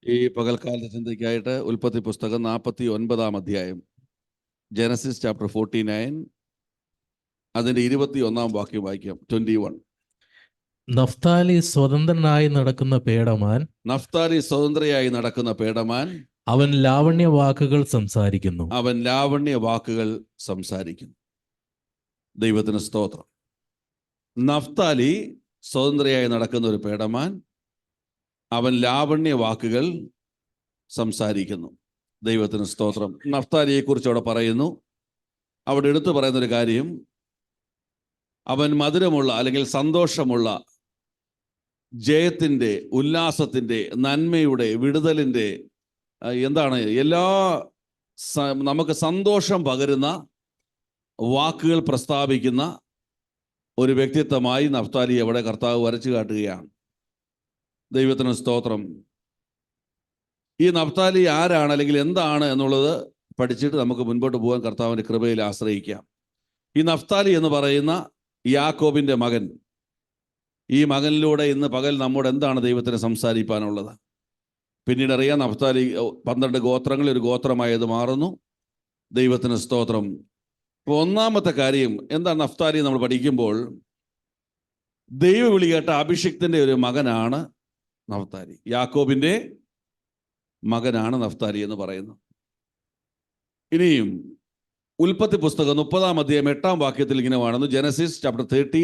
ഈ പകൽക്കാലത്തെ ചിന്തയ്ക്കായിട്ട് ഉൽപ്പത്തി പുസ്തകം 49 അധ്യായം, ജനസിസ് ചാപ്റ്റർ 49, അതിന്റെ 21 വാക്യം വായിക്കാം. 21. നഫ്താലി സ്വതന്ത്രനായി നടക്കുന്ന പേടമാൻ, നഫ്താലി സ്വതന്ത്രയായി നടക്കുന്ന പേടമാൻ, അവൻ ലാവണ്യ വാക്കുകൾ സംസാരിക്കുന്നു. അവൻ ലാവണ്യ വാക്കുകൾ സംസാരിക്കുന്നു. ദൈവത്തിന് സ്തോത്രം. നഫ്താലി സ്വതന്ത്രയായി നടക്കുന്ന ഒരു പേടമാൻ, അവൻ ലാവണ്യ വാക്കുകൾ സംസാരിക്കുന്നു. ദൈവത്തിന് സ്തോത്രം. നഫ്താലിയെ കുറിച്ച് അവിടെ പറയുന്നു. അവിടെ എടുത്തു പറയുന്നൊരു കാര്യം, അവൻ മധുരമുള്ള അല്ലെങ്കിൽ സന്തോഷമുള്ള, ജയത്തിൻ്റെ, ഉല്ലാസത്തിൻ്റെ, നന്മയുടെ, വിടുതലിൻ്റെ, എല്ലാ നമുക്ക് സന്തോഷം പകരുന്ന വാക്കുകൾ പ്രസ്താവിക്കുന്ന ഒരു വ്യക്തിത്വമായി നഫ്താലി അവിടെ കർത്താവ് വരച്ചു കാട്ടുകയാണ്. ദൈവത്തിന് സ്തോത്രം. ഈ നഫ്താലി ആരാണ് അല്ലെങ്കിൽ എന്താണ് എന്നുള്ളത് പഠിച്ചിട്ട് നമുക്ക് മുൻപോട്ട് പോകാൻ കർത്താവിൻ്റെ കൃപയിൽ ആശ്രയിക്കാം. ഈ നഫ്താലി എന്ന് പറയുന്ന യാക്കോബിൻ്റെ മകൻ, ഈ മകനിലൂടെ ഇന്ന് പകൽ നമ്മോട് എന്താണ് ദൈവത്തിന് സംസാരിക്കാനുള്ളത്? പിന്നീട് അറിയാം, നഫ്താലി 12 ഗോത്രങ്ങളിൽ ഒരു ഗോത്രമായത് മാറുന്നു. ദൈവത്തിന് സ്തോത്രം. അപ്പോൾ ഒന്നാമത്തെ കാര്യം എന്താണ് നഫ്താലി നമ്മൾ പഠിക്കുമ്പോൾ, ദൈവവിളി കേട്ട അഭിഷിക്തൻ്റെ ഒരു മകനാണ് നഫ്താലി. യാക്കോബിൻ്റെ മകനാണ് നഫ്താലി എന്ന് പറയുന്നു. ഇനിയും ഉൽപ്പത്തി പുസ്തകം 30 അധ്യായം 8 വാക്യത്തിൽ ഇങ്ങനെ കാണുന്നു. Genesis chapter 30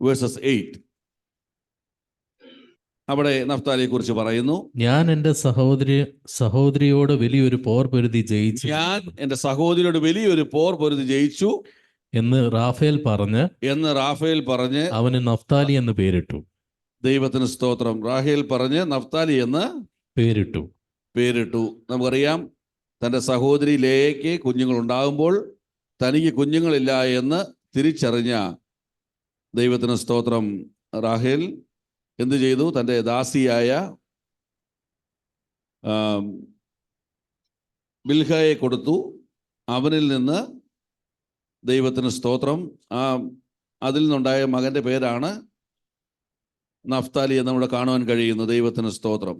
versus 8. അവിടെ നഫ്താലിയെ കുറിച്ച് പറയുന്നു, ഞാൻ എൻ്റെ സഹോദരിയോട് വലിയൊരു പോർ പൊരുതി ജയിച്ചു. ഞാൻ എൻ്റെ സഹോദരിയോട് വലിയൊരു പോർ പൊരുതി ജയിച്ചു എന്ന് റാഫേൽ പറഞ്ഞ് അവന് നഫ്താലി എന്ന് പേരിട്ടു. ദൈവത്തിന് സ്തോത്രം. റാഹേൽ പറഞ്ഞ് നഫ്താലി എന്ന് പേരിട്ടു. നമുക്കറിയാം, തൻ്റെ സഹോദരി ലേയയ്ക്ക് കുഞ്ഞുങ്ങൾ ഉണ്ടാകുമ്പോൾ തനിക്ക് കുഞ്ഞുങ്ങളില്ല എന്ന് തിരിച്ചറിഞ്ഞ ദൈവത്തിന് സ്തോത്രം റാഹേൽ എന്തു ചെയ്തു? തൻ്റെ ദാസിയായ ബിൽഹയെ കൊടുത്തു. അവനിൽ നിന്ന് ദൈവത്തിന് സ്തോത്രം അതിൽ നിന്നുണ്ടായ മകൻ്റെ പേരാണ് നഫ്താലി എന്ന് നമ്മൾ കാണുവാൻ കഴിയുന്നു. ദൈവത്തിന് സ്തോത്രം.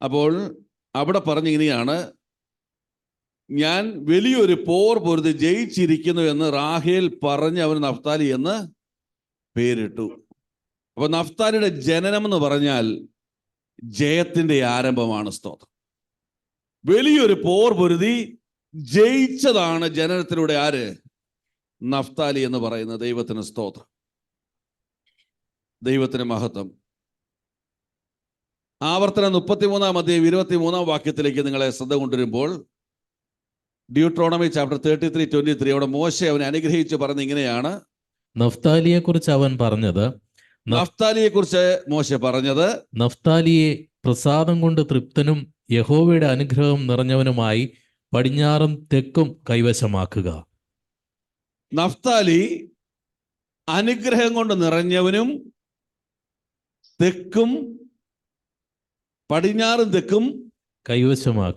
അപ്പോൾ അവിടെ പറഞ്ഞിങ്ങനെയാണ്, ഞാൻ വലിയൊരു പോർ പൊരുതി ജയിച്ചിരിക്കുന്നു എന്ന് റാഹേൽ പറഞ്ഞ് അവന് നഫ്താലി എന്ന് പേരിട്ടു. അപ്പോൾ നഫ്താലിയുടെ ജനനം എന്ന് പറഞ്ഞാൽ ജയത്തിൻ്റെ ആരംഭമാണ്. സ്തോത്രം. വലിയൊരു പോർ പൊരുതി ജയിച്ചതാണ് ജനനത്തിലൂടെ ആര്? നഫ്താലി എന്ന് പറയുന്ന. ദൈവത്തിന് സ്തോത്രം. ദൈവത്തിന് മഹത്വം. ആവർത്തനം 33 അധ്യായം 23 വാക്യത്തിലേക്ക് നിങ്ങളെ ശ്രദ്ധ കൊണ്ടുവരുമ്പോൾ, ഡ്യൂട്രോണമി ചാപ്റ്റർ 33:23 അവിടെ മോശെ അവനെ അനുഗ്രഹിച്ച് പറഞ്ഞ് ഇങ്ങനെയാണ്. നഫ്താലിയെ കുറിച്ച് മോശെ പറഞ്ഞത്, നഫ്താലിയെ പ്രസാദം കൊണ്ട് തൃപ്തനും യഹോവയുടെ അനുഗ്രഹം നിറഞ്ഞവനുമായി പടിഞ്ഞാറും തെക്കും കൈവശമാക്കുക. നഫ്താലി അനുഗ്രഹം കൊണ്ട് നിറഞ്ഞവനും പടിഞ്ഞാറും തെക്കും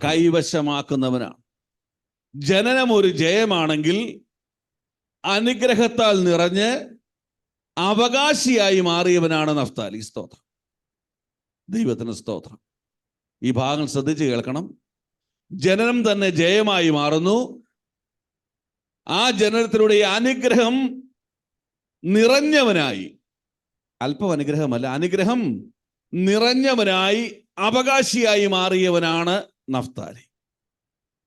കൈവശമാക്കുന്നവനാണ്. ജനനം ഒരു ജയമാണെങ്കിൽ അനുഗ്രഹത്താൽ നിറഞ്ഞ് അവകാശിയായി മാറിയവനാണ് നഫ്താലി. സ്തോത്രം. ദൈവത്തിന് സ്തോത്രം. ഈ ഭാഗം ശ്രദ്ധിച്ച് കേൾക്കണം. ജനനം തന്നെ ജയമായി മാറുന്നു. ആ ജനനത്തിലൂടെ അനുഗ്രഹം നിറഞ്ഞവനായി, അല്പം അനുഗ്രഹമല്ല, അനുഗ്രഹം നിറഞ്ഞവനായി അവകാശിയായി മാറിയവനാണ് നഫ്താലി.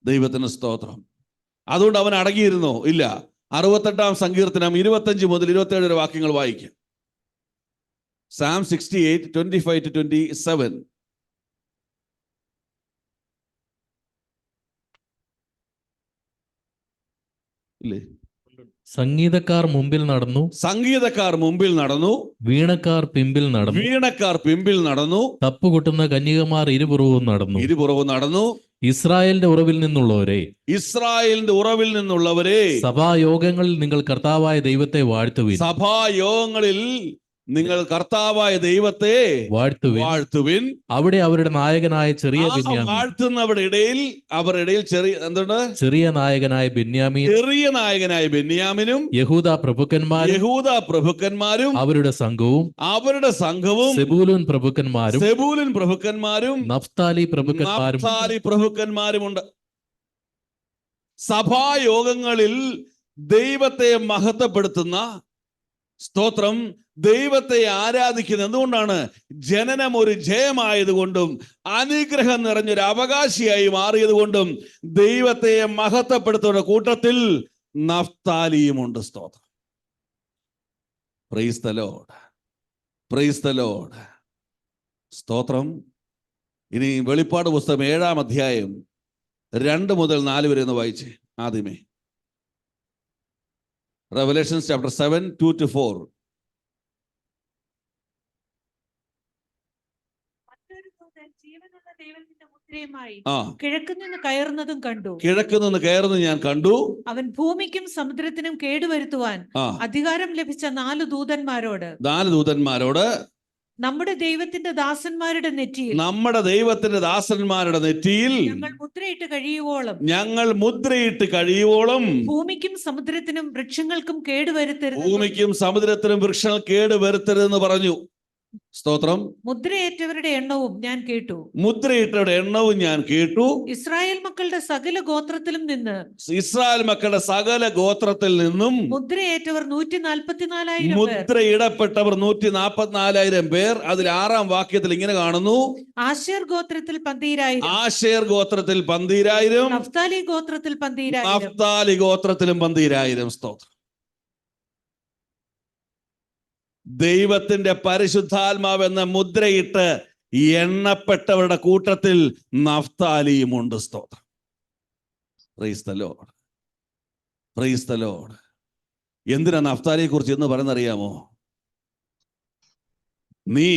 ദൈവത്തിന് സ്തോത്രം. അതുകൊണ്ട് അവൻ അടങ്ങിയിരുന്നോ? ഇല്ല. 68 സങ്കീർത്തനം 25 മുതൽ 27 വരെ വാക്യങ്ങൾ വായിക്കാം. Psalm 68, 25-27. ഇല്ലേ? സംഗീതക്കാർ മുമ്പിൽ നടന്നു, വീണക്കാർ പിമ്പിൽ നടന്നു, തപ്പുകൊട്ടുന്ന കന്യകമാർ ഇരുപുറവും നടന്നു. ഇസ്രായേലിന്റെ ഉറവിൽ നിന്നുള്ളവരെ സഭായോഗങ്ങളിൽ നിങ്ങൾ കർത്താവായ ദൈവത്തെ വാഴ്ത്തുവിൻ. സഭായോഗങ്ങളിൽ നിങ്ങൾ കർത്താവായ ദൈവത്തെ വാഴ്ത്തുവിൻ. വാഴ്ത്തുവിൻ. അവിടെ അവരുടെ നായകനായ ചെറിയ ആ ബെന്യാമീൻ, വാഴ്ത്തുന്നവരുടെ ഇടയിൽ അവരുടെ ഇടയിൽ എന്തുണ്ട്? ചെറിയ നായകനായ ബെന്യാമീൻ, ചെറിയ നായകനായ ബെന്യാമിനും യഹൂദ പ്രഭുക്കന്മാരും യഹൂദ പ്രഭുക്കന്മാരും അവരുടെ സംഘവും, അവരുടെ സംഘവും സെബൂലൂൻ പ്രഭുക്കന്മാരും സെബൂലൻ പ്രഭുക്കന്മാരും നഫ്താലി പ്രഭുക്കന്മാരും നഫ്താലി പ്രഭുക്കന്മാരുമുണ്ട്. സഭായോഗങ്ങളിൽ ദൈവത്തെ മഹത്വപ്പെടുത്തുന്ന, സ്തോത്രം, ദൈവത്തെ ആരാധിക്കുന്ന എന്തുകൊണ്ടാണ്? ജനനം ഒരു ജയമായതുകൊണ്ടും അനുഗ്രഹം നിറഞ്ഞൊരു അവകാശിയായി മാറിയത് കൊണ്ടും ദൈവത്തെ മഹത്വപ്പെടുത്തുന്ന കൂട്ടത്തിൽ നഫ്താലിയുമുണ്ട്. സ്തോത്രം. Praise the Lord, praise the Lord. സ്തോത്രം. ഇനി വെളിപ്പാട് പുസ്തകം 7-ാം അധ്യായം 2 മുതൽ 4 വരെ ഒന്ന് വായിച്ചേ. ആദ്യമേ Revelations chapter 7, 2-4. മറ്റൊരു ദൂതൻ ജീവനുള്ള ദൈവത്തിന്റെ മുദ്രയുമായി ആ, കിഴക്ക് നിന്ന് കയറുന്നതും കണ്ടു. കിഴക്ക് നിന്ന് കയറുന്നത് ഞാൻ കണ്ടു. അവൻ ഭൂമിക്കും സമുദ്രത്തിനും കേടുവരുത്തുവാൻ ആ, അധികാരം ലഭിച്ച 4 ദൂതന്മാരോട് 4 ദൂതന്മാരോട് നമ്മുടെ ദൈവത്തിന്റെ ദാസന്മാരുടെ നെറ്റിയിൽ നമ്മുടെ ദൈവത്തിന്റെ ദാസന്മാരുടെ നെറ്റിയിൽ ഞങ്ങൾ മുദ്രയിട്ട് കഴിയുവോളം ഞങ്ങൾ മുദ്രയിട്ട് കഴിയുവോളം ഭൂമിക്കും സമുദ്രത്തിനും വൃക്ഷങ്ങൾക്കും കേടുവരുത്തരുത്. ഭൂമിക്കും സമുദ്രത്തിനും വൃക്ഷങ്ങൾ കേട് വരുത്തരുതെന്ന് പറഞ്ഞു. സ്തോത്രം. മുദ്രയേറ്റവരുടെ എണ്ണവും ഞാൻ കേട്ടു. മുദ്രയിട്ടവരുടെ എണ്ണവും ഞാൻ കേട്ടു. ഇസ്രായേൽ മക്കളുടെ സകല ഗോത്രത്തിലും നിന്ന് ഇസ്രായേൽ മക്കളുടെ സകല ഗോത്രത്തിൽ നിന്നും മുദ്രയേറ്റവർ 144,000 പേർ. മുദ്രയിടപ്പെട്ടവർ 144,000 പേർ. അതിൽ 6-ാം വാക്യത്തിൽ ഇങ്ങനെ കാണുന്നു: ആശേർ ഗോത്രത്തിൽ 12,000, ആശേർ ഗോത്രത്തിൽ 12,000, നഫ്താലി ഗോത്രത്തിൽ 12,000, നഫ്താലി ഗോത്രത്തിലും 12,000. സ്തോത്രം. ദൈവത്തിന്റെ പരിശുദ്ധാത്മാവെന്ന മുദ്രയിട്ട് എണ്ണപ്പെട്ടവരുടെ കൂട്ടത്തിൽ നഫ്താലിയുമുണ്ട്. സ്തോത്രം. Praise the Lord, praise the Lord. എന്തിനാ നഫ്താലിയെ കുറിച്ച് എന്ന് പറയുന്നറിയാമോ? നീ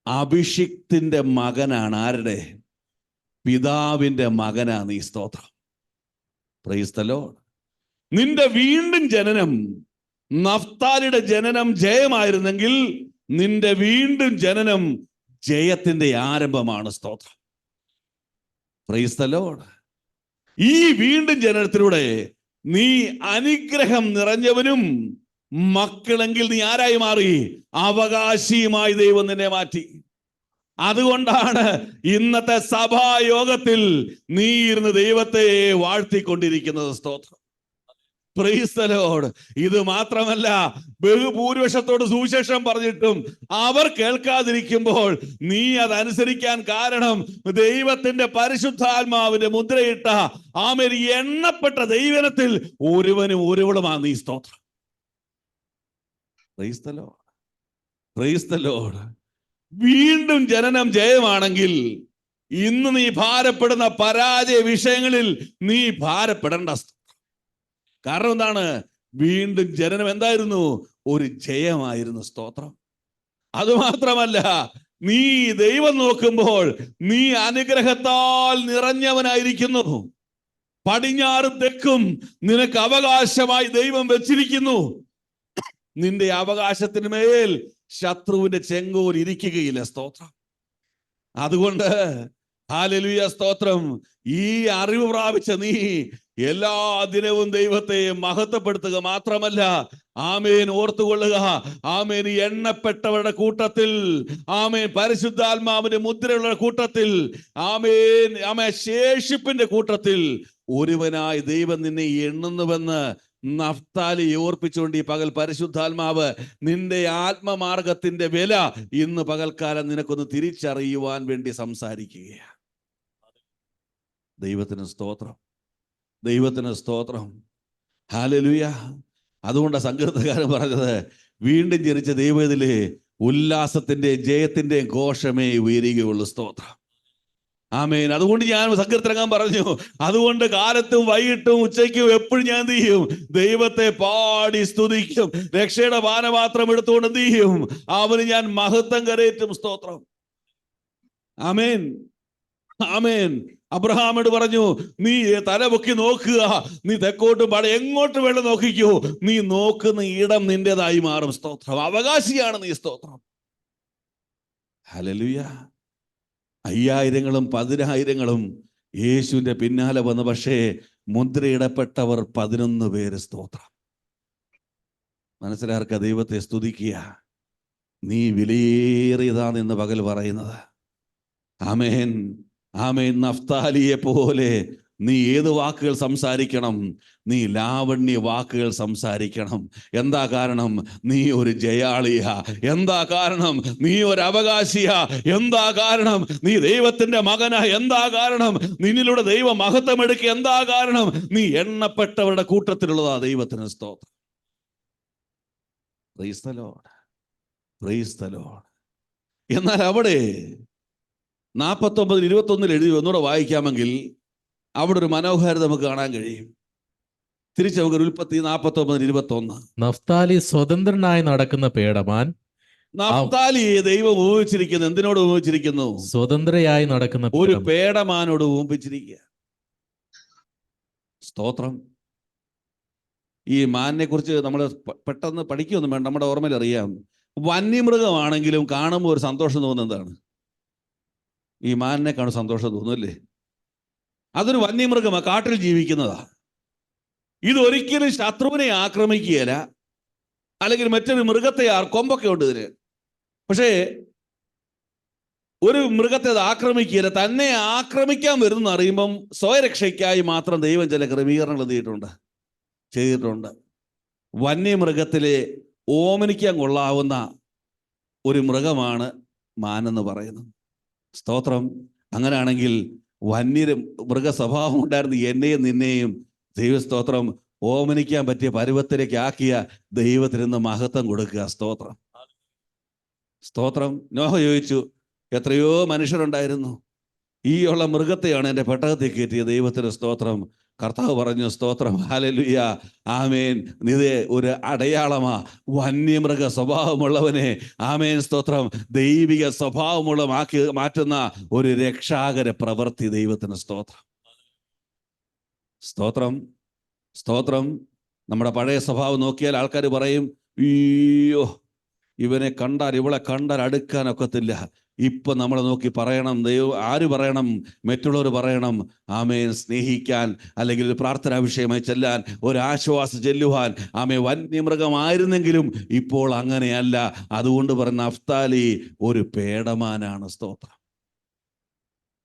അഭിഷിക്തിന്റെ മകനാണ്. ആരുടെ? പിതാവിന്റെ മകനാ നീ. സ്തോത്രം. Praise the Lord. നിന്റെ വീണ്ടും ജനനം, നഫ്താലിയുടെ ജനനം ജയമായിരുന്നെങ്കിൽ നിന്റെ വീണ്ടും ജനനം ജയത്തിന്റെ ആരംഭമാണ്. സ്തോത്രം. Praise the Lord. ഈ വീണ്ടും ജനനത്തിലൂടെ നീ അനുഗ്രഹം നിറഞ്ഞവനും, മക്കളെങ്കിൽ നീ ആരായി മാറി? അവകാശിയുമായി ദൈവം നിന്നെ മാറ്റി. അതുകൊണ്ടാണ് ഇന്നത്തെ സഭായോഗത്തിൽ നീ ഇരുന്ന് ദൈവത്തെ വാഴ്ത്തിക്കൊണ്ടിരിക്കുന്നത്. സ്തോത്രം. Praise the Lord. ഇത് മാത്രമല്ല, ബഹുഭൂരിപക്ഷത്തോട് സുവിശേഷം പറഞ്ഞിട്ടും അവർ കേൾക്കാതിരിക്കുമ്പോൾ നീ അതനുസരിക്കാൻ കാരണം ദൈവത്തിന്റെ പരിശുദ്ധാത്മാവിന്റെ മുദ്രയിട്ട ആമേൻ എണ്ണപ്പെട്ട ദൈവനത്തിൽ ഒരുവനും ഒരുവളുമാണ് നീ. സ്തോത്രം. Praise the Lord, praise the Lord. വീണ്ടും ജനനം ജയമാണെങ്കിൽ ഇന്ന് നീ ഭാരപ്പെടുന്ന പരാജയ വിഷയങ്ങളിൽ നീ ഭാരപ്പെടേണ്ട. കാരണം എന്താണ്? വീണ്ടും ജനനം എന്തായിരുന്നു? ഒരു ജയമായിരുന്നു. സ്തോത്രം. അതുമാത്രമല്ല, നീ ദൈവം നോക്കുമ്പോൾ നീ അനുഗ്രഹത്താൽ നിറഞ്ഞവനായിരിക്കുന്നു. പടിഞ്ഞാറും തെക്കും നിനക്ക് അവകാശമായി ദൈവം വെച്ചിരിക്കുന്നു. നിന്റെ അവകാശത്തിന് മേൽ ശത്രുവിന്റെ ചെങ്കോൽ ഇരിക്കുകയില്ല. സ്തോത്രം. അതുകൊണ്ട് ഹല്ലേലൂയ, സ്തോത്രം. ഈ അറിവ് പ്രാപിച്ച നീ എല്ലാ ദിനവും ദൈവത്തെ മഹത്വപ്പെടുത്തുക മാത്രമല്ല, ആമേൻ, ഓർത്തുകൊള്ളുക, ആമേൻ, എണ്ണപ്പെട്ടവരുടെ കൂട്ടത്തിൽ, ആമേൻ, പരിശുദ്ധാത്മാവിന്റെ മുദ്രയുള്ള കൂട്ടത്തിൽ, ആമേൻ, ആമേൻ, ശേഷിപ്പിന്റെ കൂട്ടത്തിൽ ഒരുവനായി ദൈവം നിന്നെ എണ്ണുന്നുവെന്ന് നഫ്താലി ഓർപ്പിച്ചുകൊണ്ട് ഈ പകൽ പരിശുദ്ധാത്മാവ് നിന്റെ ആത്മമാർഗത്തിന്റെ വില ഇന്ന് പകൽക്കാലം നിനക്കൊന്ന് തിരിച്ചറിയുവാൻ വേണ്ടി സംസാരിക്കുകയാണ്. ദൈവത്തിന് സ്തോത്രം, ദൈവത്തിന് സ്തോത്രം. ഹല്ലേലൂയ. അതുകൊണ്ട് സങ്കീർത്തനക്കാരൻ പറഞ്ഞത്, വീണ്ടും ജനിച്ച ദൈവത്തിലെ ഉല്ലാസത്തിന്റെ ജയത്തിന്റെ ഘോഷമേ ഉയരുകയുള്ളൂ. സ്തോത്രം. ആമേൻ. അതുകൊണ്ട് ഞാൻ സങ്കീർത്തനം പറഞ്ഞു, അതുകൊണ്ട് കാലത്തും വൈകിട്ടും ഉച്ചയ്ക്കും എപ്പോഴും ഞാൻ എന്ത് ചെയ്യും? ദൈവത്തെ പാടി സ്തുതിക്കും. രക്ഷയുടെ പാനപാത്രം എടുത്തുകൊണ്ട് എന്ത് ചെയ്യും? അവന് ഞാൻ മഹത്വം കരേറ്റും. സ്തോത്രം. ആമേൻ, ആമേൻ. അബ്രഹാമോട് പറഞ്ഞു, നീ തലപൊക്കി നോക്കുക, നീ തെക്കോട്ടും പാടെ എങ്ങോട്ട് വേണം നോക്കിക്കോ, നീ നോക്കുന്ന ഇടം നിന്റേതായി മാറും. സ്തോത്രം. അവകാശിയാണ് നീ. സ്തോത്രം. ഹല്ലേലൂയ. 5000ങ്ങളും 10,000ങ്ങളും യേശുവിന്റെ പിന്നാലെ വന്നു. പക്ഷേ മുദ്രയിടപ്പെട്ടവർ 11 പേര്. സ്തോത്രം. മനസ്സിലാർക്ക ദൈവത്തെ സ്തുതിക്കുക. നീ വിലയേറിയതാണ് എന്ന് പകൽ പറയുന്നത്. ആമേൻ, ആമേൻ. നഫ്താലിയെ പോലെ നീ ഏത് വാക്കുകൾ സംസാരിക്കണം? നീ ലാവണ്യ വാക്കുകൾ സംസാരിക്കണം. എന്താ കാരണം? നീ ഒരു ജയാളിയാ. എന്താ കാരണം? നീ ഒരു അവകാശിയാ. എന്താ കാരണം? നീ ദൈവത്തിന്റെ മകനാ. എന്താ കാരണം? നിന്നിലൂടെ ദൈവ മഹത്വം എടുക്കുക. എന്താ കാരണം? നീ എണ്ണപ്പെട്ടവരുടെ കൂട്ടത്തിലുള്ളതാ. ദൈവത്തിന് സ്തോത്രം. Praise the Lord. Praise the Lord. എന്നാൽ അവിടെ 49:21 എഴുതി ഒന്നുകൂടെ വായിക്കാമെങ്കിൽ അവിടെ ഒരു മനോഹാരിത നമുക്ക് കാണാൻ കഴിയും. തിരിച്ച് നമുക്ക് ഉൽപ്പത്തി 49:21. നഫ്താലി സ്വതന്ത്രനായി നടക്കുന്ന പേടമാൻ. നഫ്താലിയെ ദൈവം ഉപയോഗിച്ചിരിക്കുന്നു. എന്തിനോട് ഉപയോഗിച്ചിരിക്കുന്നു? സ്വതന്ത്രയായി നടക്കുന്ന ഒരു പേടമാൻ. പേടമാനോട് ഉപയോഗിച്ചിരിക്കുക. സ്തോത്രം. ഈ മാനിനെ കുറിച്ച് നമ്മൾ പെട്ടെന്ന് പഠിക്കുകയൊന്നും വേണ്ട, നമ്മുടെ ഓർമ്മയിൽ അറിയാം. വന്യമൃഗമാണെങ്കിലും കാണുമ്പോൾ ഒരു സന്തോഷം തോന്നുന്നത് എന്താണ്? ഈ മാനിനെ കാണും സന്തോഷം തോന്നുമല്ലേ? അതൊരു വന്യമൃഗമാണ്, കാട്ടിൽ ജീവിക്കുന്നതാ. ഇതൊരിക്കലും ശത്രുവിനെ ആക്രമിക്കുകയില്ല, അല്ലെങ്കിൽ മറ്റൊരു മൃഗത്തെ കൊമ്പൊക്കെ ഉണ്ട് ഇതിന്. പക്ഷേ ഒരു മൃഗത്തെ അത് ആക്രമിക്കുകയില്ല. തന്നെ ആക്രമിക്കാൻ വരുന്ന അറിയുമ്പം സ്വയരക്ഷയ്ക്കായി മാത്രം ദൈവം ചില ക്രമീകരണങ്ങൾ ചെയ്തിട്ടുണ്ട്. വന്യമൃഗത്തിലെ ഓമനിക്കാൻ കൊള്ളാവുന്ന ഒരു മൃഗമാണ് മാനെന്ന് പറയുന്നത്. സ്തോത്രം. അങ്ങനെയാണെങ്കിൽ മൃഗ സ്വഭാവം ഉണ്ടായിരുന്ന എന്നെയും നിന്നെയും ദൈവസ്തോത്രം ഓമനിക്കാൻ പറ്റിയ പരുവത്തിലേക്ക് ആക്കിയ ദൈവത്തിന് മഹത്വം കൊടുക്കുക. സ്തോത്രം. സ്തോത്രം. നോഹ ചോദിച്ചു, എത്രയോ മനുഷ്യരുണ്ടായിരുന്നു, ഈ ഉള്ള മൃഗത്തെയാണ് എൻ്റെ പെട്ടകത്തിൽ കയറ്റിയ. ദൈവത്തിന് സ്തോത്രം. കർത്താവ് പറഞ്ഞു, സ്തോത്രം. ഹല്ലേലൂയ. ആമേൻ. ഇത് ഒരു അടയാളമാ. വന്യമൃഗ സ്വഭാവമുള്ളവനെ, ആമേൻ, സ്തോത്രം, ദൈവിക മാറ്റുന്ന ഒരു രക്ഷാകര പ്രവൃത്തി. ദൈവത്തിന് സ്തോത്രം. സ്തോത്രം. സ്തോത്രം. നമ്മുടെ പഴയ സ്വഭാവം നോക്കിയാൽ ആൾക്കാർ പറയും, അയ്യോ ഇവനെ കണ്ടാൽ ഇവളെ കണ്ടാൽ അടുക്കാനൊക്കത്തില്ല. ഇപ്പൊ നമ്മളെ നോക്കി പറയണം, ആര് പറയണം? മറ്റുള്ളവർ പറയണം. ആമേൻ. സ്നേഹിക്കാൻ, അല്ലെങ്കിൽ ഒരു പ്രാർത്ഥനാ വിഷയമായി ചെല്ലാൻ, ഒരു ആശ്വാസം ചെല്ലുവാൻ. ആമേ, വന്യമൃഗമായിരുന്നെങ്കിലും ഇപ്പോൾ അങ്ങനെയല്ല. അതുകൊണ്ട് പറഞ്ഞ നഫ്താലി ഒരു പേടമാനാണ്. സ്തോത്രം.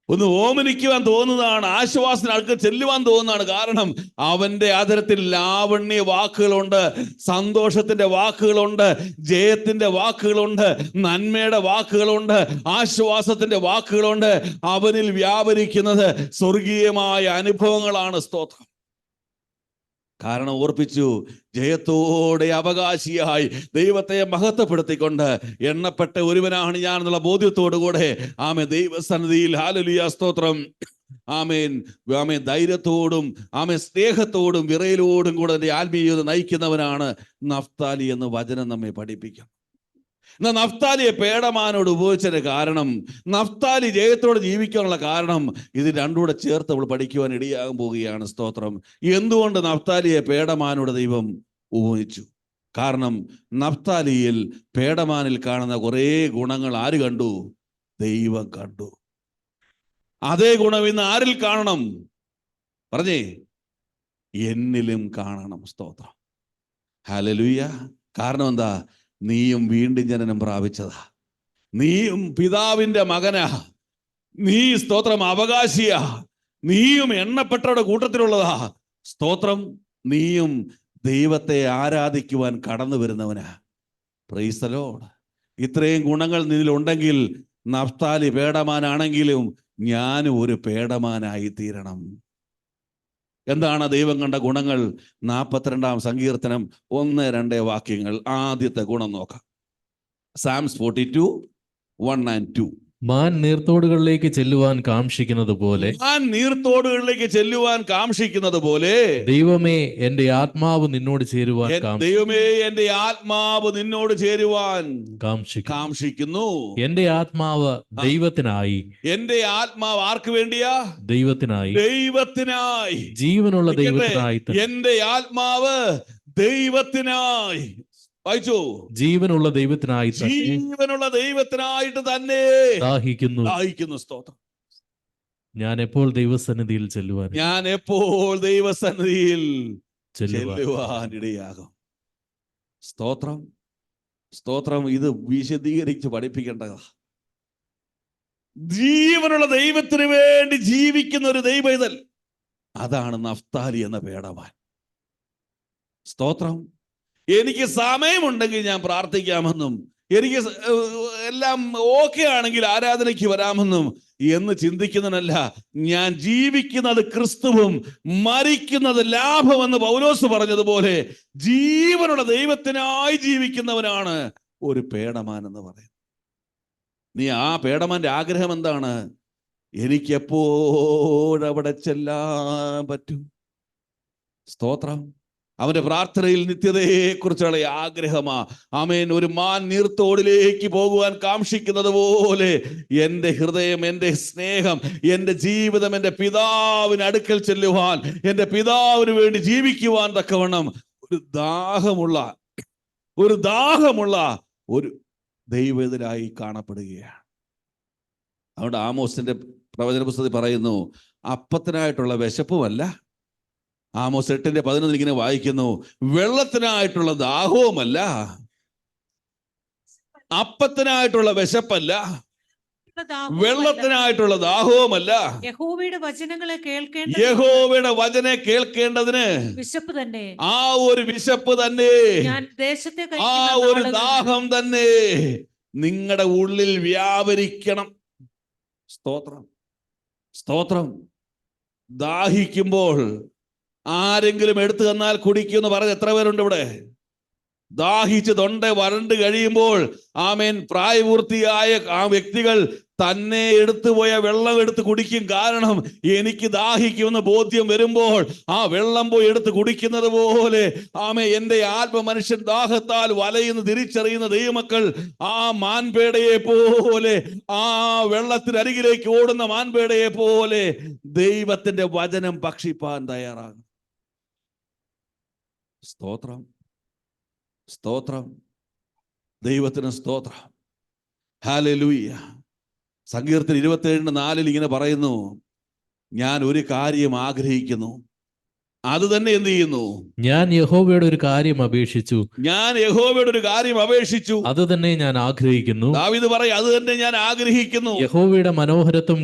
ഒന്ന് ഓമനിക്കുവാൻ തോന്നുന്നതാണ്, ആശ്വാസത്തിന് ആൾക്ക് ചെല്ലുവാൻ തോന്നുന്നതാണ്. കാരണം അവന്റെ ആദരത്തിൽ ലാവണ്യ വാക്കുകളുണ്ട്, സന്തോഷത്തിന്റെ വാക്കുകളുണ്ട്, ജയത്തിന്റെ വാക്കുകളുണ്ട്, നന്മയുടെ വാക്കുകളുണ്ട്, ആശ്വാസത്തിന്റെ വാക്കുകളുണ്ട്. അവനിൽ വ്യാപരിക്കുന്നത് സ്വർഗീയമായ അനുഭവങ്ങളാണ്. സ്തോത്രം. കാരണം ഓർപ്പിച്ചു, ജയത്തോടെ അവകാശിയായി ദൈവത്തെ മഹത്വപ്പെടുത്തിക്കൊണ്ട് എണ്ണപ്പെട്ട ഒരുവനാണ് ഞാൻ എന്നുള്ള ബോധ്യത്തോടുകൂടെ ആമേ ദൈവസന്നിധിയിൽ, ഹല്ലേലൂയ, സ്തോത്രം, ആമേൻ, ആമേൻ, ധൈര്യത്തോടും ആമേൻ സ്നേഹത്തോടും വിറയലോടും കൂടെ എൻ്റെ ആത്മീയത നയിക്കുന്നവനാണ് നഫ്താലി എന്ന് വചനം നമ്മെ പഠിപ്പിക്കും. എന്നാൽ നഫ്താലിയെ പേടമാനോട് ഉപയോഗിച്ചതിന് കാരണം, നഫ്താലി ജയത്തോടെ ജീവിക്കാനുള്ള കാരണം, ഇത് രണ്ടുകൂടെ ചേർത്ത് നമ്മൾ പഠിക്കുവാൻ ഇടയാകാൻ പോവുകയാണ്. സ്തോത്രം. എന്തുകൊണ്ട് നഫ്താലിയെ പേടമാനോട് ദൈവം ഉപയോഗിച്ചു? കാരണം നഫ്താലിയിൽ, പേടമാനിൽ കാണുന്ന കുറേ ഗുണങ്ങൾ ആര് കണ്ടു? ദൈവം കണ്ടു. അതേ ഗുണം ഇന്ന് ആരിൽ കാണണം? പറഞ്ഞേ, എന്നിലും കാണണം. സ്തോത്രം. ഹല്ലേലൂയ. കാരണം എന്താ? നീയും വീണ്ടും ജനനം പ്രാപിച്ചതാ. നീയും പിതാവിന്റെ മകനാ. നീ, സ്തോത്രം, അവകാശിയാ. നീയും എണ്ണപ്പെട്ടവരുടെ കൂട്ടത്തിലുള്ളതാ. സ്തോത്രം. നീയും ദൈവത്തെ ആരാധിക്കുവാൻ കടന്നു വരുന്നവനാ. Price the Lord. ഇത്രയും ഗുണങ്ങൾ നിന്നിലുണ്ടെങ്കിൽ നഫ്താലി പേടമാനാണെങ്കിലും ഞാനും ഒരു പേടമാനായി തീരണം. എന്താണ് ദൈവം കണ്ട ഗുണങ്ങൾ? 42-ാം സങ്കീർത്തനം 1-2 വാക്യങ്ങൾ. ആദ്യത്തെ ഗുണം നോക്കാം. Psalms 42:1 and 2. മാൻ നീർത്തോടുകളിലേക്ക് ചെല്ലുവാൻ കാംക്ഷിക്കുന്നത് പോലെ ഞാൻ നീർത്തോടുകളിലേക്ക് ചെല്ലുവാൻ കാംക്ഷിക്കുന്നത് പോലെ ദൈവമേ എന്റെ ആത്മാവ് നിന്നോട് ചേരുവാൻ ദൈവമേ എന്റെ ആത്മാവ് നിന്നോട് ചേരുവാൻ കാംക്ഷിക്കുന്നു. കാംക്ഷിക്കുന്നു. എന്റെ ആത്മാവ് ദൈവത്തിനായി. എന്റെ ആത്മാവ് ആർക്ക് വേണ്ടിയാ? ദൈവത്തിനായി. ദൈവത്തിനായി. ജീവനുള്ള ദൈവത്തിനായി. എന്റെ ആത്മാവ് ദൈവത്തിനായി. വായിച്ചു. ജീവനുള്ള ദൈവത്തിനായി. ജീവനുള്ള ദൈവത്തിനായിട്ട് തന്നെ ദാഹിക്കുന്നു. സ്തോത്രം. ഞാൻ എപ്പോൾ ദൈവസന്നിധിയിൽ ചെല്ലുവാൻ ചെല്ലുവാനിടയാകും. സ്തോത്രം. സ്തോത്രം. ഇത് വിശദീകരിച്ച് പഠിപ്പിക്കേണ്ടതാ. ജീവനുള്ള ദൈവത്തിന് വേണ്ടി ജീവിക്കുന്ന ഒരു ദൈവൈതൽ, അതാണ് നഫ്താലി എന്ന പേടമാൻ. സ്തോത്രം. എനിക്ക് സമയമുണ്ടെങ്കിൽ ഞാൻ പ്രാർത്ഥിക്കാമെന്നും എനിക്ക് എല്ലാം ഓക്കെ ആണെങ്കിൽ ആരാധനയ്ക്ക് വരാമെന്നും എന്ന് ചിന്തിക്കുന്നതിനല്ല, ഞാൻ ജീവിക്കുന്നത് ക്രിസ്തുവും മരിക്കുന്നത് ലാഭമെന്ന് പൗലോസ് പറഞ്ഞതുപോലെ ജീവനുള്ള ദൈവത്തിനായി ജീവിക്കുന്നവനാണ് ഒരു പേടമാൻ എന്ന് പറയുന്നത്. നീ ആ പേടമാന്റെ ആഗ്രഹം എന്താണ്? എനിക്കെപ്പോഴവിടെ ചെല്ലാൻ പറ്റും. സ്തോത്രം. അവന്റെ പ്രാർത്ഥനയിൽ നിത്യതയെ കുറിച്ചുള്ള ആഗ്രഹമാ. ആമേൻ. ഒരു മാൻ നീർത്തോടിലേക്ക് പോകുവാൻ കാംക്ഷിക്കുന്നത് പോലെ എൻ്റെ ഹൃദയം, എൻ്റെ സ്നേഹം, എൻ്റെ ജീവിതം എൻ്റെ പിതാവിന് അടുക്കൽ ചെല്ലുവാൻ, എൻ്റെ പിതാവിന് വേണ്ടി ജീവിക്കുവാൻ തക്കവണ്ണം ഒരു ദാഹമുള്ള ഒരു ദൈവത്തിനായി കാണപ്പെടുകയാണ്. അതുകൊണ്ട് ആമോസിന്റെ പ്രവചന പുസ്തകത്തിൽ പറയുന്നു, അപ്പത്തിനായിട്ടുള്ള വിശപ്പുമല്ല. ആമോസ് 8:11 ഇങ്ങനെ വായിക്കുന്നു, വെള്ളത്തിനായിട്ടുള്ള ദാഹവുമല്ല, അപ്പത്തിനായിട്ടുള്ള വിശപ്പല്ല, വെള്ളത്തിനായിട്ടുള്ള ദാഹവുമല്ല, യഹോവയുടെ വചനങ്ങളെ കേൾക്കേണ്ടതിന് വിശപ്പ് തന്നെ. ആ ഒരു വിശപ്പ് തന്നെ, ആ ഒരു ദാഹം തന്നെ നിങ്ങളുടെ ഉള്ളിൽ വ്യാപരിക്കണം. സ്തോത്രം. സ്തോത്രം. ദാഹിക്കുമ്പോൾ ആരെങ്കിലും എടുത്തു തന്നാൽ കുടിക്കുമെന്ന് പറഞ്ഞ് എത്ര പേരുണ്ട് ഇവിടെ? ദാഹിച്ച് തൊണ്ട വരണ്ട് കഴിയുമ്പോൾ ആമേൻ പ്രായപൂർത്തിയായ ആ വ്യക്തികൾ തന്നെ എടുത്തുപോയ വെള്ളം എടുത്ത് കുടിക്കും. കാരണം എനിക്ക് ദാഹിക്കുമെന്ന് ബോധ്യം വരുമ്പോൾ ആ വെള്ളം പോയി എടുത്ത് കുടിക്കുന്നത് പോലെ ആമേ എൻ്റെ ആത്മമനുഷ്യൻ ദാഹത്താൽ വലയുന്ന തിരിച്ചറിയുന്ന ദൈവമക്കൾ ആ മാൻപേടയെ പോലെ, ആ വെള്ളത്തിനരികിലേക്ക് ഓടുന്ന മാൻപേടയെ പോലെ ദൈവത്തിന്റെ വചനം ഭക്ഷിപ്പാൻ തയ്യാറാകും. സ്തോത്രം. സ്തോത്രം. ദൈവത്തിന് സ്തോത്രം. ഹല്ലേലൂയ. സങ്കീർത്തനം 27:4 ഇങ്ങനെ പറയുന്നു, ഞാൻ ഒരു കാര്യം ആഗ്രഹിക്കുന്നു, അത് തന്നെ എന്ത് ചെയ്യുന്നു? ഞാൻ യഹോവയുടെ ഒരു കാര്യം അപേക്ഷിച്ചു, അത് തന്നെ ഞാൻ ആഗ്രഹിക്കുന്നു. ദാവീദ് പറയും, അത് തന്നെ ഞാൻ ആഗ്രഹിക്കുന്നു, യഹോവയുടെ മനോഹരത്വം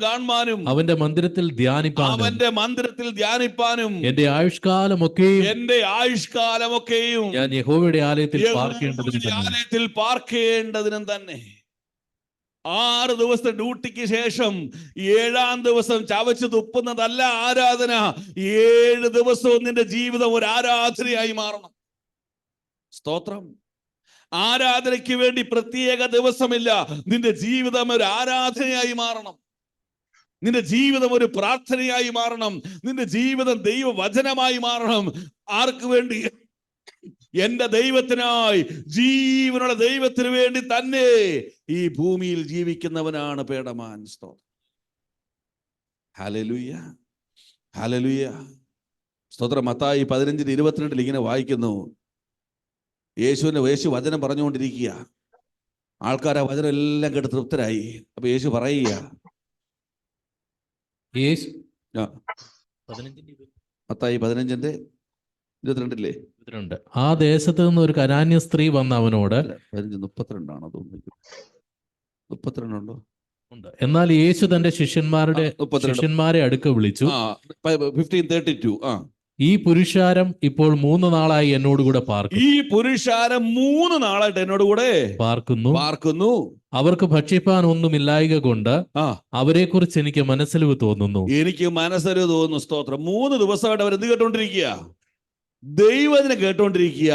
കാണുവാനും അവന്റെ മന്ദിരത്തിൽ ധ്യാനിപ്പാനും എന്റെ ആയുഷ്കാലമൊക്കെയും ഞാൻ യഹോവയുടെ ആലയത്തിൽ പാർക്കേണ്ടതിനും തന്നെ. 6 ദിവസത്തെ ഡ്യൂട്ടിക്ക് ശേഷം 7-ാം ദിവസം ചവച്ച് തുപ്പുന്നതല്ല ആരാധന. 7 ദിവസവും നിന്റെ ജീവിതം ഒരു ആരാധനയായി മാറണം. സ്തോത്രം. ആരാധനയ്ക്ക് വേണ്ടി പ്രത്യേക ദിവസമില്ല. നിന്റെ ജീവിതം ഒരു ആരാധനയായി മാറണം. നിന്റെ ജീവിതം ഒരു പ്രാർത്ഥനയായി മാറണം. നിന്റെ ജീവിതം ദൈവവചനമായി മാറണം. ആർക്ക് വേണ്ടി? എന്റെ ദൈവത്തിനായി, ജീവനുള്ള ദൈവത്തിന് വേണ്ടി തന്നെ ഈ ഭൂമിയിൽ ജീവിക്കുന്നവനാണ് പേടമാൻ. സ്തോത്രം. ഹല്ലേലൂയ. ഹല്ലേലൂയ. സ്തോത്രം. മത്തായി 15:22 ഇങ്ങനെ വായിക്കുന്നു, യേശു വചനം പറഞ്ഞുകൊണ്ടിരിക്കുക. ആൾക്കാർ ആ വചനം എല്ലാം കേട്ട് തൃപ്തരായി. അപ്പൊ യേശു പറയുക, മത്തായി 15:22 ആ ദേശത്ത് നിന്ന് ഒരു കനാന്യ സ്ത്രീ വന്ന അവനോട്, 32 ഉണ്ടോ? എന്നാൽ യേശു തന്റെ ശിഷ്യന്മാരെ അടുക്ക വിളിച്ചു, 15:32 ഈ പുരുഷാരം ഇപ്പോൾ 3 നാളായി എന്നോടുകൂടെ പാർക്കുന്നു. അവർക്ക് ഭക്ഷിപ്പാൻ ഒന്നുമില്ലായക കൊണ്ട് അവരെ കുറിച്ച് എനിക്ക് മനസ്സിലിവ് തോന്നുന്നു. സ്തോത്രം. 3 ദിവസമായിട്ട് അവർ എന്ത് കേട്ടോണ്ടിരിക്കുക? ദൈവത്തിനെ കേട്ടോണ്ടിരിക്കുക.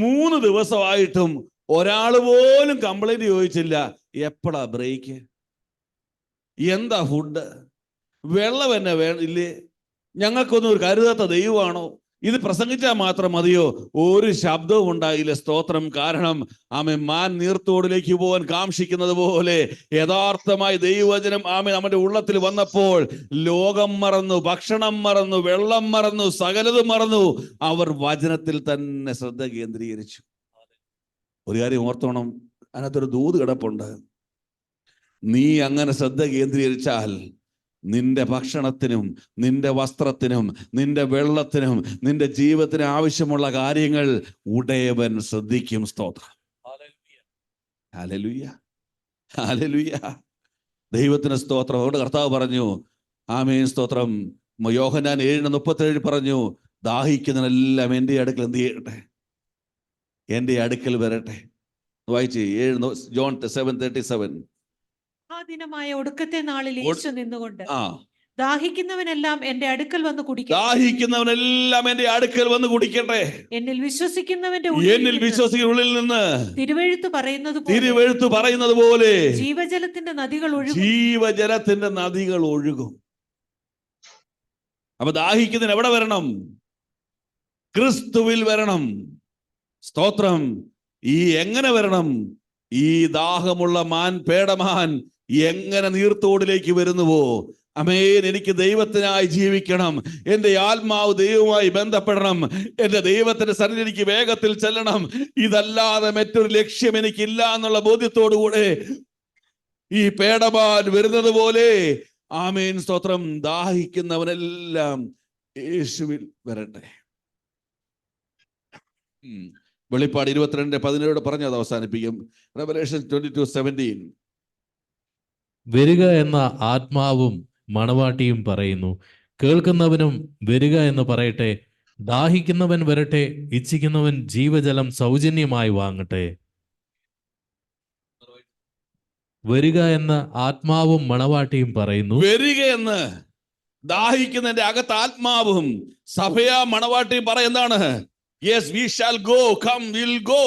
3 ദിവസമായിട്ടും ഒരാൾ പോലും കംപ്ലൈന്റ് ചോദിച്ചില്ല. എപ്പോഴാ ബ്രേക്ക്, എന്താ ഫുഡ്, വെള്ളം എന്നെ ഇല്ലേ, ഞങ്ങൾക്കൊന്നും ഒരു കരുതാത്ത ദൈവമാണോ, ഇത് പ്രസംഗിച്ചാൽ മാത്രം മതിയോ? ഒരു ശബ്ദവും ഉണ്ടായില്ല. സ്തോത്രം. കാരണം മാൻ നീർത്തോടിലേക്ക് പോകാൻ കാംക്ഷിക്കുന്നത് പോലെ യഥാർത്ഥമായി ദൈവവചനം നമ്മുടെ ഉള്ളത്തിൽ വന്നപ്പോൾ ലോകം മറന്നു, ഭക്ഷണം മറന്നു, വെള്ളം മറന്നു, സകലതും മറന്നു. അവർ വചനത്തിൽ തന്നെ ശ്രദ്ധ കേന്ദ്രീകരിച്ചു. ഒരു കാര്യം ഓർത്തോണം, അതിനകത്തൊരു ദൂത് കിടപ്പുണ്ട്. നീ അങ്ങനെ ശ്രദ്ധ കേന്ദ്രീകരിച്ചാൽ നിന്റെ ഭക്ഷണത്തിനും നിന്റെ വസ്ത്രത്തിനും നിന്റെ വെള്ളത്തിനും നിന്റെ ജീവിതത്തിന് ആവശ്യമുള്ള കാര്യങ്ങൾ ഉടയവൻ ശ്രദ്ധിക്കും. സ്തോത്രം. Hallelujah, hallelujah. ദൈവത്തിന് സ്തോത്രം. അതുകൊണ്ട് കർത്താവ് പറഞ്ഞു, ആമേൻ, സ്തോത്രം. യോഹന്നാൻ 7:37 പറഞ്ഞു, ദാഹിക്കുന്നവനെല്ലാം എൻ്റെ അടുക്കൽ എന്ത് ചെയ്യട്ടെ? എൻ്റെ അടുക്കൽ വരട്ടെ. വായിച്ച് 7 ജോൺ 7:37. ആ ദിനമായ ഒടുക്കത്തെ നാളിൽ യേശു നിന്നുകൊണ്ട് ദാഹിക്കുന്നവനെല്ലാം എന്റെ അടുക്കൽ വന്ന് കുടിക്കട്ടെ, ദാഹിക്കുന്നവനെല്ലാം എന്റെ അടുക്കൽ വന്ന് കുടിക്കട്ടെ. എന്നിൽ വിശ്വസിക്കുന്നവന്റെ ഉള്ളിൽ നിന്ന് തിരുവെഴുത്ത് പറയുന്നത് പോലെ ജീവജലത്തിന്റെ നദികൾ ഒഴുകും. അപ്പൊ ദാഹിക്കുന്നതിന് എവിടെ വരണം? ക്രിസ്തുവിൽ വരണം. സ്തോത്രം. എങ്ങനെ വരണം? ഈ ദാഹമുള്ള പേടമാൻ എങ്ങനെ നീർത്തോടിലേക്ക് വരുന്നുവോ, അമേൻ, എനിക്ക് ദൈവത്തിനായി ജീവിക്കണം, എൻ്റെ ആത്മാവ് ദൈവവുമായി ബന്ധപ്പെടണം, എൻ്റെ ദൈവത്തിന്റെ സന്നിധി എനിക്ക് വേഗത്തിൽ ചെല്ലണം, ഇതല്ലാതെ മറ്റൊരു ലക്ഷ്യം എനിക്കില്ല എന്നുള്ള ബോധ്യത്തോടുകൂടെ ഈ പേടമാൻ വരുന്നത് പോലെ, ആമേൻ, സ്തോത്രം, ദാഹിക്കുന്നവനെല്ലാം യേശുവിൽ വരട്ടെ. വെളിപ്പാട് 22:17 പറഞ്ഞു അത് അവസാനിപ്പിക്കും. റെവലേഷൻ 22:17. വരിക എന്ന ആത്മാവും മണവാട്ടിയും പറയുന്നു, കേൾക്കുന്നവനും വരിക എന്ന് പറയട്ടെ. ദാഹിക്കുന്നവൻ വരട്ടെ, ഇച്ഛിക്കുന്നവൻ ജീവജലം സൗജന്യമായി വാങ്ങട്ടെ. വരിക എന്ന ആത്മാവും മണവാട്ടിയും പറയുന്നു. വരിക എന്ന് ദാഹിക്കുന്നതിന്റെ അകത്ത് ആത്മാവും സഭയാ മണവാട്ടിയും പറയുന്നതാണ്. Yes, we shall go. Come, we'll go.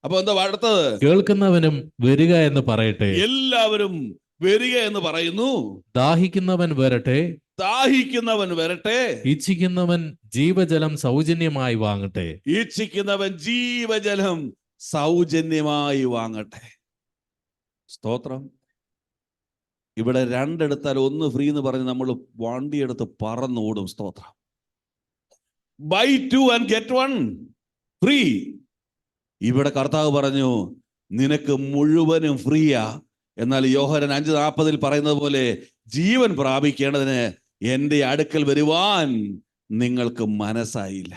അപ്പൊ എന്താ അടുത്തത്? കേൾക്കുന്നവനും വരിക എന്ന് പറയട്ടെ. എല്ലാവരും വരിക എന്ന് പറയുന്നു. ദാഹിക്കുന്നവൻ വരട്ടെ, ഇച്ഛിക്കുന്നവൻ ജീവജലം സൗജന്യമായി വാങ്ങട്ടെ. ഇച്ഛിക്കുന്നവൻ ജീവജലം സൗജന്യമായി വാങ്ങട്ടെ. സ്തോത്രം. ഇവിടെ രണ്ടെടുത്താൽ ഒന്ന് ഫ്രീ എന്ന് പറഞ്ഞ് നമ്മൾ വണ്ടിയെടുത്ത് പറന്നോടും. സ്തോത്രം. Buy 2 and get 1 free. ഇവിടെ കർത്താവ് പറഞ്ഞു, നിനക്ക് മുഴുവനും ഫ്രീയാ. എന്നാൽ യോഹന്നാൻ 5:40 പറയുന്നത് പോലെ ജീവൻ പ്രാപിക്കേണ്ടതിന് എൻ്റെ അടുക്കൽ വരുവാൻ നിങ്ങൾക്ക് മനസ്സായില്ല.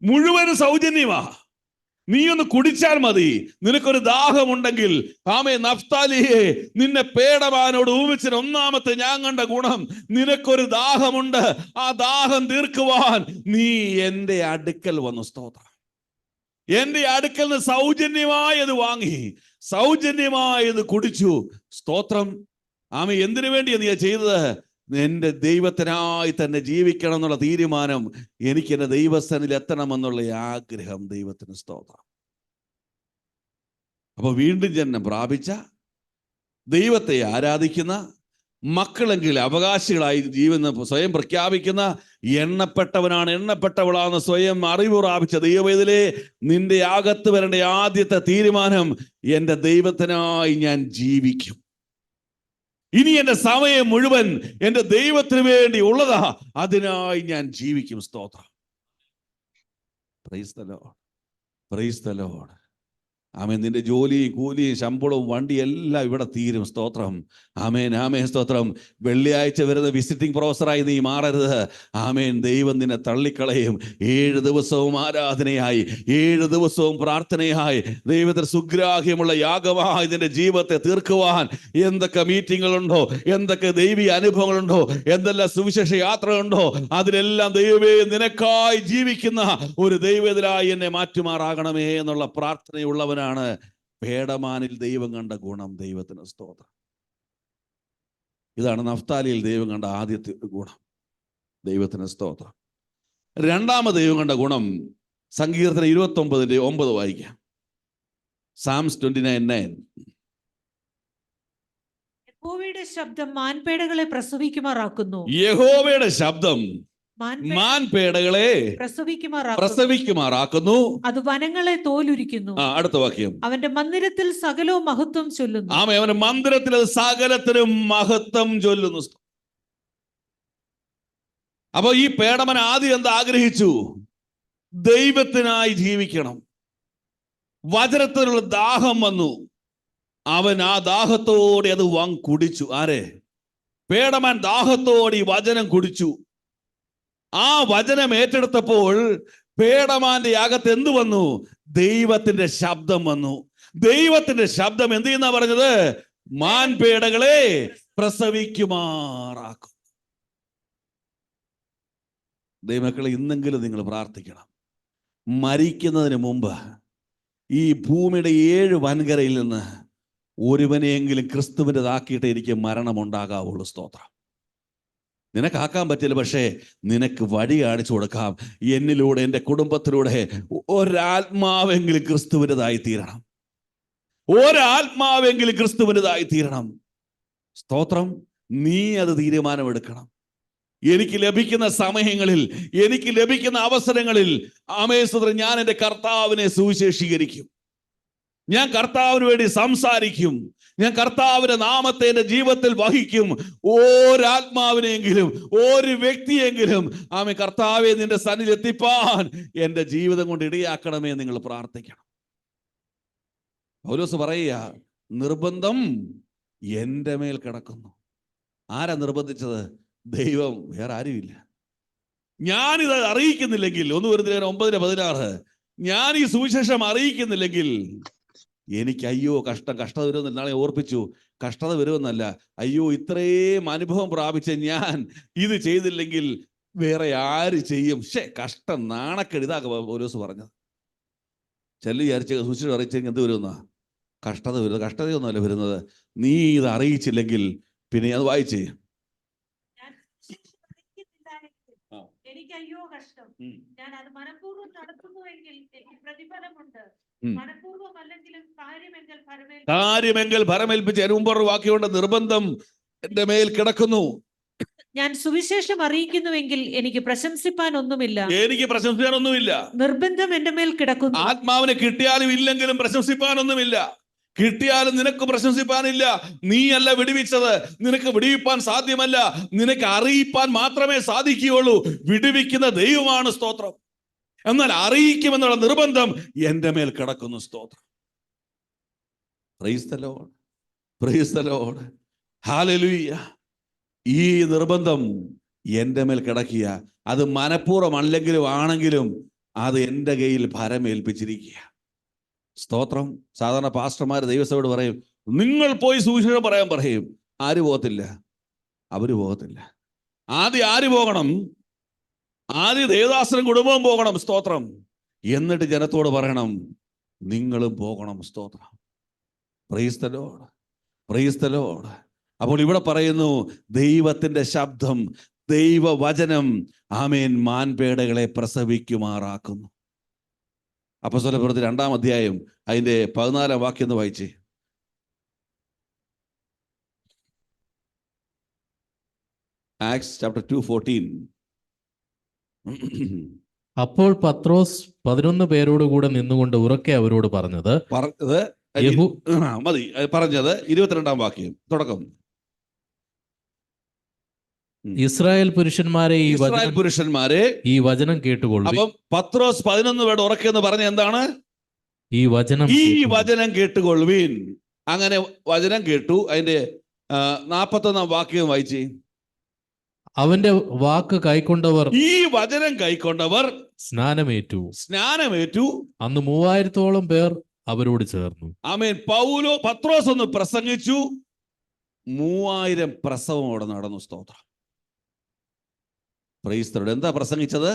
മുഴുവനും സൗജന്യമാ. നീ ഒന്ന് കുടിച്ചാൽ മതി. നിനക്കൊരു ദാഹമുണ്ടെങ്കിൽ, നഫ്താലിയെ, നിന്നെ പേടമാനോട് ഊമിച്ചിന് ഒന്നാമത്തെ ഞാൻ കണ്ട ഗുണം, നിനക്കൊരു ദാഹമുണ്ട്. ആ ദാഹം തീർക്കുവാൻ നീ എൻ്റെ അടുക്കൽ വന്നു. സ്തോത്രം. എൻ്റെ അടുക്കൽ നിന്ന് സൗജന്യമായത് വാങ്ങി, സൗജന്യമായത് കുടിച്ചു. സ്തോത്രം. എന്തിനു വേണ്ടിയാണ് നീ ചെയ്തത്? എൻ്റെ ദൈവത്തിനായി തന്നെ ജീവിക്കണം എന്നുള്ള തീരുമാനം, എനിക്ക് എൻ്റെ ദൈവസ്ഥനിൽ എത്തണമെന്നുള്ള ആഗ്രഹം. ദൈവത്തിന് സ്തോത്രം. അപ്പൊ വീണ്ടും ജന്മം പ്രാപിച്ച, ദൈവത്തെ ആരാധിക്കുന്ന മക്കളെങ്കിൽ അവകാശികളായി ജീവിതം സ്വയം പ്രഖ്യാപിക്കുന്ന, എണ്ണപ്പെട്ടവനാണ് എണ്ണപ്പെട്ടവളാണെന്ന് സ്വയം അറിവ് പ്രാപിച്ച ദൈവവേദലേ, നിന്റെ അകത്ത് വരേണ്ട ആദ്യത്തെ തീരുമാനം, എൻ്റെ ദൈവത്തിനായി ഞാൻ ജീവിക്കും. ഇനി എൻ്റെ സമയം മുഴുവൻ എൻ്റെ ദൈവത്തിന് വേണ്ടി ഉള്ളതാ, അതിനായി ഞാൻ ജീവിക്കും. സ്തോത്രം. Praise the Lord, praise the lord. ആമേൻ. നിന്റെ ജോലിയും കൂലിയും ശമ്പളവും വണ്ടിയും എല്ലാം ഇവിടെ തീരും. സ്തോത്രം. ആമേൻ, ആമേൻ, സ്തോത്രം. വെള്ളിയാഴ്ച വരുന്ന വിസിറ്റിംഗ് പ്രൊഫസറായി നീ മാറരുത്. ആമേൻ. ദൈവം നിന്നെ തള്ളിക്കളയും. 7 ദിവസവും ആരാധനയായി, 7 ദിവസവും പ്രാർത്ഥനയായി, ദൈവത്തിന് സുഗ്രാഹ്യമുള്ള യാഗമായി നിന്റെ ജീവിതത്തെ തീർക്കുവാൻ എന്തൊക്കെ മീറ്റിങ്ങുകളുണ്ടോ, എന്തൊക്കെ ദൈവിക അനുഭവങ്ങളുണ്ടോ, എന്തെല്ലാം സുവിശേഷ യാത്രകളുണ്ടോ, അതിലെല്ലാം ദൈവമേ നിനക്കായി ജീവിക്കുന്ന ഒരു ദൈവത്തിനായി എന്നെ മാറ്റുമാറാകണമേ എന്നുള്ള പ്രാർത്ഥനയുള്ളവനാണ് പേടമാനിൽ ദൈവം കണ്ട ഗുണം. ദൈവത്തിന് സ്തോത്രം. ഇതാണ് നഫ്താലിയിൽ ദൈവം കണ്ട ആദ്യത്തെ ഗുണം. ദൈവത്തിന് സ്തോത്രം. രണ്ടാമത് ദൈവം കണ്ട ഗുണം സങ്കീർത്തനം 29:9 വായിക്കാം. സാംസ് 29:9. യഹോവയുടെ ശബ്ദം മാൻപേടകളെ പ്രസവിക്കുമാറാക്കുന്നു. യഹോവയുടെ ശബ്ദം മാൻപേടകളെ പ്രസവിക്കുമാറാക്കുന്നു. അത് വനങ്ങളെ തോലുരിക്കുന്നു. അടുത്ത വാക്യം. അവന്റെ മന്ദിരത്തിൽ സകലവും മഹത്വം ചൊല്ലുന്നു. അവന്റെ മന്ദിരത്തിൽ സകലത്തിനും മഹത്വം ചൊല്ലുന്നു. അപ്പൊ ഈ പേടമൻ ആദ്യം എന്താ ആഗ്രഹിച്ചു? ദൈവത്തിനായി ജീവിക്കണം. വചനത്തിനുള്ള ദാഹം വന്നു. അവൻ ആ ദാഹത്തോടെ അത് കുടിച്ചു. ആരെ? പേടമൻ ദാഹത്തോടെ ഈ വചനം കുടിച്ചു. ആ വചനം ഏറ്റെടുത്തപ്പോൾ പേടമാന്റെ അകത്ത് എന്ത് വന്നു? ദൈവത്തിന്റെ ശബ്ദം വന്നു. ദൈവത്തിന്റെ ശബ്ദം എന്ത് ചെയ്യുന്ന പറഞ്ഞത്? മാൻപേടകളെ പ്രസവിക്കുമാറാക്കും. ദൈവമക്കളെ, ഇന്നെങ്കിലും നിങ്ങൾ പ്രാർത്ഥിക്കണം. മരിക്കുന്നതിന് മുമ്പ് ഈ ഭൂമിയുടെ 7 വൻകരയിൽ നിന്ന് ഒരുവനെയെങ്കിലും ക്രിസ്തുവിൻ്റെതാക്കിയിട്ട് എനിക്ക് മരണമുണ്ടാകാവുള്ളൂ. സ്തോത്രം. നിനക്കാക്കാൻ പറ്റില്ല, പക്ഷേ നിനക്ക് വഴി കാണിച്ചു കൊടുക്കാം. എന്നിലൂടെ, എൻ്റെ കുടുംബത്തിലൂടെ ഒരാത്മാവെങ്കിലും ക്രിസ്തുവിൻ്റെതായി തീരണം. ഒരാത്മാവെങ്കിലും ക്രിസ്തുവിൻ്റെതായി തീരണം. സ്തോത്രം. നീ അത് തീരുമാനമെടുക്കണം. എനിക്ക് ലഭിക്കുന്ന സമയങ്ങളിൽ, എനിക്ക് ലഭിക്കുന്ന അവസരങ്ങളിൽ ആമേശ്വരൻ ഞാൻ എൻ്റെ കർത്താവിനെ സുവിശേഷീകരിക്കും. ഞാൻ കർത്താവിന് വേണ്ടി സംസാരിക്കും. ഞാൻ കർത്താവിന്റെ നാമത്തെ എൻ്റെ ജീവിതത്തിൽ വഹിക്കും. ഒരാത്മാവിനെങ്കിലും, ഒരു വ്യക്തിയെങ്കിലും ആമേ കർത്താവെ നിന്റെ സന്നിധിയിൽ എത്തിപ്പാൻ എൻ്റെ ജീവിതം കൊണ്ട് ഇടയാക്കണമേ നിങ്ങൾ പ്രാർത്ഥിക്കണം. പൗലോസ് പറയുക, നിർബന്ധം എൻ്റെ മേൽ കിടക്കുന്നു. ആരാ നിർബന്ധിച്ചത്? ദൈവം. വേറെ ആരുമില്ല. ഞാനിത് അറിയിക്കുന്നില്ലെങ്കിൽ, 1 Corinthians 9:16, ഞാൻ ഈ സുവിശേഷം അറിയിക്കുന്നില്ലെങ്കിൽ എനിക്ക് അയ്യോ കഷ്ടത വരുമെന്ന് നാളെ ഓർപ്പിച്ചു. കഷ്ടത വരുമെന്നല്ല, അയ്യോ ഇത്രയും അനുഭവം പ്രാപിച്ച ഞാൻ ഇത് ചെയ്തില്ലെങ്കിൽ വേറെ ആര് ചെയ്യും? കഷ്ടം, നാണക്കേട്. ഇതാ പൗലോസ് പറഞ്ഞത്. ചെല്ലു വിചാരിച്ച സുവിശേഷം അറിയിച്ചെങ്കിൽ എന്ത് വരുമെന്നാ? കഷ്ടത വരുന്നത്. കഷ്ടതയൊന്നുമല്ല വരുന്നത്. നീ ഇത് അറിയിച്ചില്ലെങ്കിൽ പിന്നെ അത് വായിച്ചേ. എനിക്ക് അയ്യോ കഷ്ടം, ഞാൻ അത് മനഃപൂർവ്വം നടത്തുന്നുവെങ്കിൽ എനിക്ക് പ്രതിഫലമുണ്ട്. കാര്യമെങ്കിൽ ഫലമേൽപ്പിച്ച് മുമ്പൊരു വാക്യമുണ്ട്, നിർബന്ധം എന്റെ മേൽ കിടക്കുന്നു. ഞാൻ സുവിശേഷം അറിയിക്കുന്നുവെങ്കിൽ എനിക്ക് പ്രശംസിപ്പാൻ ഒന്നുമില്ല. എനിക്ക് പ്രശംസിക്കാൻ ഒന്നുമില്ല. നിർബന്ധം എന്റെ മേൽ കിടക്കുന്നു. ആത്മാവിനെ കിട്ടിയാലും ഇല്ലെങ്കിലും പ്രശംസിപ്പാനൊന്നുമില്ല. കിട്ടിയാലും നിനക്ക് പ്രശംസിപ്പാനില്ല. നീയല്ല വിടുവിച്ചത്, നിനക്ക് വിടുവിപ്പാൻ സാധ്യമല്ല. നിനക്ക് അറിയിപ്പാൻ മാത്രമേ സാധിക്കുകയുള്ളൂ. വിടുവിക്കുന്ന ദൈവമാണ്. സ്തോത്രം. എന്നാൽ അറിയിക്കുമെന്നുള്ള നിർബന്ധം എൻ്റെ മേൽ കിടക്കുന്നു. സ്തോത്രം. Praise the Lord, praise the Lord, hallelujah. ഈ നിർബന്ധം എൻ്റെ മേൽ കിടക്കുക. അത് മനഃപൂർവ്വം അല്ലെങ്കിലും ആണെങ്കിലും അത് എൻ്റെ കയ്യിൽ ഭരമേൽപ്പിച്ചിരിക്കുക. സ്തോത്രം. സാധാരണ പാസ്റ്റർമാർ ദൈവസഭയോട് പറയും, നിങ്ങൾ പോയി സുവിശേഷം പറയാൻ പറയും. ആര് പോകത്തില്ല? അവര് പോകത്തില്ല. ആദ്യം ആര് പോകണം? ആദ്യം ദേവദാസനും കുടുംബവും പോകണം. സ്തോത്രം. എന്നിട്ട് ജനത്തോട് പറയണം, നിങ്ങളും പോകണം. സ്തോത്രം. Praise the Lord, praise the Lord. അപ്പോൾ ഇവിടെ പറയുന്നു, ദൈവത്തിന്റെ ശബ്ദം, ദൈവവചനം ആമേൻ മാൻപേടകളെ പ്രസവിക്കുമാറാക്കുന്നു. അപ്പോസ്തലപ്രവൃത്തി 2-ാം അധ്യായം അതിന്റെ 14-ാം വാക്യം എന്ന് വായിച്ചേ. Acts chapter 2:14. അപ്പോൾ പത്രോസ് 11 പേരോട് കൂടെ നിന്നുകൊണ്ട് ഉറക്കെ അവരോട് പറഞ്ഞത് മതി. പറഞ്ഞത് 22-ാം വാക്യം തുടക്കം. ഇസ്രായേൽ പുരുഷന്മാരെ ഈ വചനം കേട്ടുകൊള്ളു. അപ്പം പത്രോസ് 11 പേരോട് ഉറക്കെ എന്ന് പറഞ്ഞ എന്താണ്? ഈ വചനം കേട്ടുകൊള്ളുവീൻ. അങ്ങനെ വചനം കേട്ടു. അതിന്റെ 41-ാം വാക്യം വായിച്ചേ. അവന്റെ വാക്ക് കൈക്കൊണ്ടവർ, ഈ വചനം കൈക്കൊണ്ടവർ സ്നാനമേറ്റു. അന്ന് 3000-ഓളം പേർ അവരോട് ചേർന്നു. ആമേൻ. പത്രോസ് ഒന്ന് പ്രസംഗിച്ചു. 3000 പ്രസവം അവിടെ നടന്നു. സ്തോത്രം. Praise the Lord. എന്താ പ്രസംഗിച്ചത്?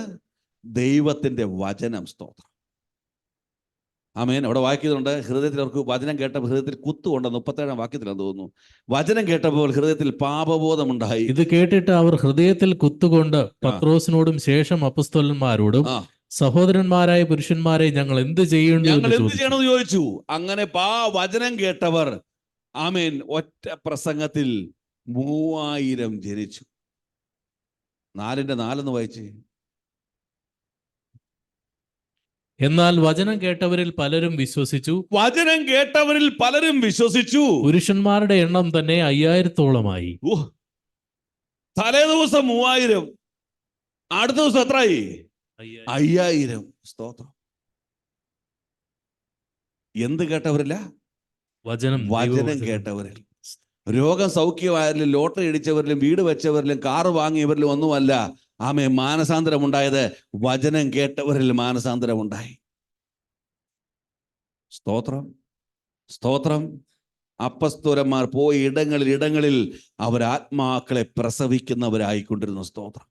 ദൈവത്തിന്റെ വചനം. സ്തോത്രം. ആമേൻ. അവിടെ വായിക്കുന്നുണ്ട്, ഹൃദയത്തിൽ അവർക്ക് വചനം കേട്ടപ്പോൾ ഹൃദയത്തിൽ കുത്തുകൊണ്ട് 37-ാം വാക്യത്തിലാന്ന് തോന്നുന്നു. വചനം കേട്ടപ്പോൾ ഹൃദയത്തിൽ പാപബോധമുണ്ടായി. ഇത് കേട്ടിട്ട് അവർ ഹൃദയത്തിൽ കുത്തുകൊണ്ട് പത്രോസിനോടും ശേഷം അപ്പസ്തോലന്മാരോടും സഹോദരന്മാരായ പുരുഷന്മാരെ ഞങ്ങൾ എന്ത് ചെയ്യേണ്ടു ഞങ്ങൾ എന്ന് എന്ത് ചോദിച്ചു. ചെയ്യണമെന്ന് ചോദിച്ചു. അങ്ങനെ വചനം കേട്ടവർ ആമേൻ ഒറ്റ പ്രസംഗത്തിൽ 3000 ജനിച്ചു. 4:4 വായിച്ചേ. എന്നാൽ വചനം കേട്ടവരിൽ പലരും വിശ്വസിച്ചു. വചനം കേട്ടവരിൽ പലരും വിശ്വസിച്ചു. പുരുഷന്മാരുടെ എണ്ണം തന്നെ 5000-ഓളമായി. തലേ ദിവസം 3000, അടുത്ത ദിവസം എത്രയായി? 5000. സ്തോത്രം. എന്ത് കേട്ടവരില്ല? വചനം കേട്ടവരിൽ. രോഗം സൗഖ്യമായവരിലും ലോട്ടറി അടിച്ചവരിലും വീട് വെച്ചവരിലും കാറ് വാങ്ങിയവരിലും ഒന്നുമല്ല ആമേ മാനസാന്തരം ഉണ്ടായത്. വചനം കേട്ടവരിൽ മാനസാന്തരം ഉണ്ടായി. സ്തോത്രം, സ്തോത്രം. അപ്പസ്തോലന്മാർ പോയി ഇടങ്ങളിൽ അവർ ആത്മാക്കളെ പ്രസവിക്കുന്നവരായിക്കൊണ്ടിരുന്നു. സ്തോത്രം,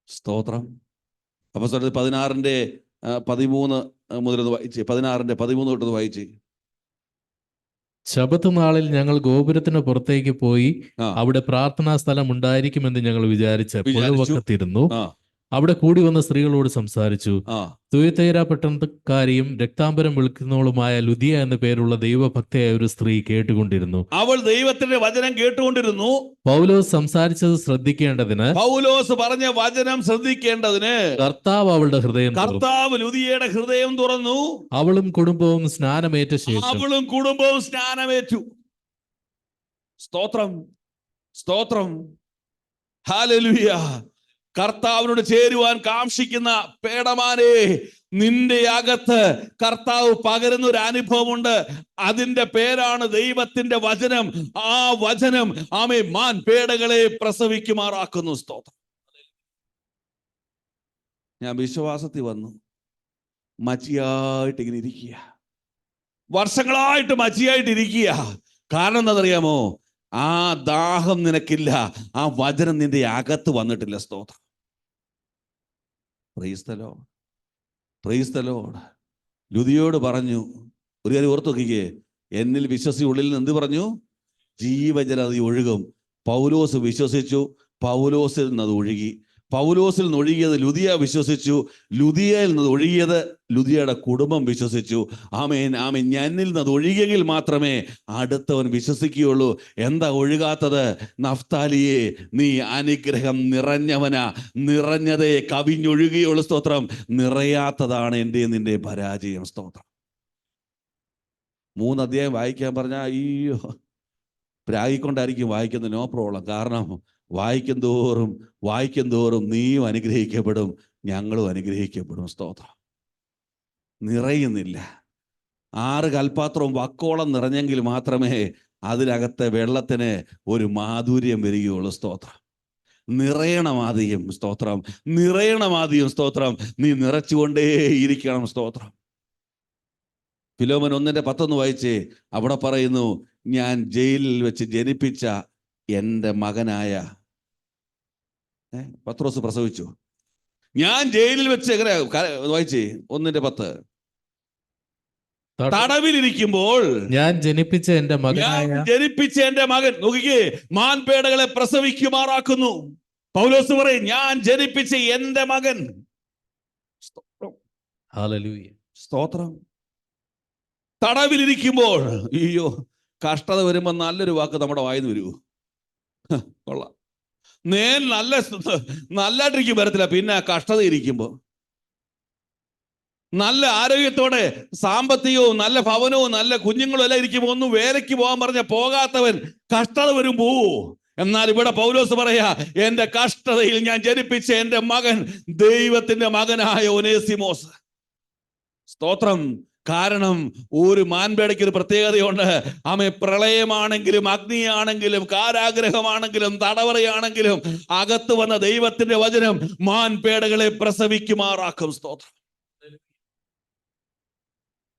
സ്തോത്രം. അപ്പസ്തോലർ 16:13 മുതൽ വായിച്ചേ. 16:13 തൊട്ട് വായിച്ചേ. ശബത്ത് നാളിൽ ഞങ്ങൾ ഗോപുരത്തിന് പുറത്തേക്ക് പോയി അവിടെ പ്രാർത്ഥനാ സ്ഥലം ഉണ്ടായിരിക്കുമെന്ന് ഞങ്ങൾ വിചാരിച്ച് പുഴവക്കത്തിരുന്നു. അവിടെ കൂടി വന്ന സ്ത്രീകളോട് സംസാരിച്ചു. തുയത്തൈര പട്ടണക്കാരിയും രക്താംബരം വിളിക്കുന്നവളുമായ ലുദിയ എന്ന പേരുള്ള ദൈവഭക്തയായ ഒരു സ്ത്രീ കേട്ടുകൊണ്ടിരുന്നു. അവൾ ദൈവത്തിന്റെ വചനം കേട്ടുകൊണ്ടിരുന്നു. പൗലോസ് സംസാരിച്ചത് ശ്രദ്ധിക്കേണ്ടതിന്, പൗലോസ് പറഞ്ഞ വചനം ശ്രദ്ധിക്കേണ്ടതിന് കർത്താവ് അവളുടെ ഹൃദയം കർത്താവ് ലുദിയയുടെ ഹൃദയം തുറന്നു. അവളും കുടുംബവും സ്നാനമേറ്റു. സ്തോത്രം, സ്തോത്രം. ഹല്ലേലൂയ. കർത്താവിനോട് ചേരുവാൻ കാംക്ഷിക്കുന്ന പേടമാനെ, നിന്റെ അകത്ത് കർത്താവ് പകരുന്ന ഒരു അനുഭവമുണ്ട്. അതിന്റെ പേരാണ് ദൈവത്തിന്റെ വചനം. ആ വചനം ആമേ പേടകളെ പ്രസവിക്കുമാറാക്കുന്നു. സ്തോത്രം. ഞാൻ വിശ്വാസത്തിൽ വന്നു. മച്ചിയായിട്ട് ഇങ്ങനെ ഇരിക്കുക, വർഷങ്ങളായിട്ട് മച്ചിയായിട്ട് ഇരിക്കുക. കാരണം എന്താണെന്നറിയാമോ? ആ ദാഹം നിനക്കില്ല, ആ വചനം നിന്റെ അകത്ത് വന്നിട്ടില്ല. സ്തോത്രം. Praise the Lord, praise the Lord. ലുദിയോട് പറഞ്ഞു, ഒരു കാര്യം ഓർത്തു നോക്കിക്കേ, എന്നിൽ ഉള്ളിൽ നിന്ന് എന്ത് പറഞ്ഞു? ജീവജലനദി ഒഴുകും. പൗലോസ് വിശ്വസിച്ചു, പൗലോസിൽ നിന്നത് ഒഴുകി. പൗലോസിൽ നിന്ന് ഒഴുകിയത് ലുദിയ വിശ്വസിച്ചു, ലുദിയയിൽ നിന്ന് ഒഴുകിയത് ലുദിയയുടെ കുടുംബം വിശ്വസിച്ചു. ആമേൻ, ആമേൻ. എന്നിൽ നിന്ന് ഒഴുകിയെങ്കിൽ മാത്രമേ അടുത്തവൻ വിശ്വസിക്കുകയുള്ളൂ. എന്താ ഒഴുകാത്തത്? നഫ്താലിയെ, നീ അനുഗ്രഹം നിറഞ്ഞവനാ, നിറഞ്ഞതേ കവിഞ്ഞൊഴുകിയുള്ളൂ. സ്തോത്രം. നിറയാത്തതാണ് എൻ്റെ നിന്റെ പരാജയം. സ്തോത്രം. 3 അധ്യായം വായിക്കാൻ പറഞ്ഞാൽ അയ്യോ പ്രാഗിക്കൊണ്ടായിരിക്കും വായിക്കുന്നത്. No problem. കാരണം വായിക്കും തോറും നീയും അനുഗ്രഹിക്കപ്പെടും, ഞങ്ങളും അനുഗ്രഹിക്കപ്പെടും. സ്തോത്രം. നിറയുന്നില്ല. 6 കൽപ്പാത്രവും വക്കോളം നിറഞ്ഞെങ്കിൽ മാത്രമേ അതിനകത്തെ വെള്ളത്തിന് ഒരു മാധുര്യം വരികയുള്ളൂ. സ്തോത്രം. നിറയണമാദ്യം. സ്തോത്രം. നിറയണമാദ്യം. സ്തോത്രം. നീ നിറച്ചുകൊണ്ടേ ഇരിക്കണം. സ്തോത്രം. ഫിലോമൻ 1:10 വായിച്ചേ. അവിടെ പറയുന്നു, ഞാൻ ജയിലിൽ വെച്ച് ജനിപ്പിച്ച എൻ്റെ മകനായ പത്രോസ് പ്രസവിച്ചു. ഞാൻ ജയിലിൽ വെച്ച് എങ്ങനെ വായിച്ചേ? 1:10. തടവിലിരിക്കുമ്പോൾ ഞാൻ ജനിപ്പിച്ച എൻ്റെ മകൻ നോക്കിക്കേ, മാൻപേടകളെ പ്രസവിക്കുമാറാക്കുന്നു. പൗലോസ് പറയും, ഞാൻ ജനിപ്പിച്ച എൻ്റെ മകൻ. ഹല്ലേലൂയ. സ്തോത്രം. തടവിലിരിക്കുമ്പോൾ, അയ്യോ കഷ്ടത വരുമ്പോ നല്ലൊരു വാക്ക് നമ്മുടെ വായിന്ന് വരൂ. കൊള്ളാം. നല്ലതായിട്ടിരിക്കും വരത്തില്ല. പിന്നെ കഷ്ടത ഇരിക്കുമ്പോ, നല്ല ആരോഗ്യത്തോടെ സാമ്പത്തികവും നല്ല ഭവനവും നല്ല കുഞ്ഞുങ്ങളും എല്ലാം ഇരിക്കുമ്പോ ഒന്നും വേലയ്ക്ക് പോകാൻ പറഞ്ഞ പോകാത്തവൻ കഷ്ടത വരും പോവോ? എന്നാൽ ഇവിടെ പൗലോസ് പറയാ, എന്റെ കഷ്ടതയിൽ ഞാൻ ജനിപ്പിച്ച എൻ്റെ മകൻ ദൈവത്തിന്റെ മകനായ ഒനേസിമോസ്. സ്തോത്രം. കാരണം ഒരു മാൻപേടയ്ക്ക് ഒരു പ്രത്യേകതയുണ്ട്. ആമേ, പ്രളയമാണെങ്കിലും അഗ്നിയാണെങ്കിലും കാരാഗ്രഹമാണെങ്കിലും തടവറയാണെങ്കിലും അകത്ത് വന്ന ദൈവത്തിന്റെ വചനം മാൻപേടകളെ പ്രസവിക്കുമാറാക്കും. സ്തോത്രം.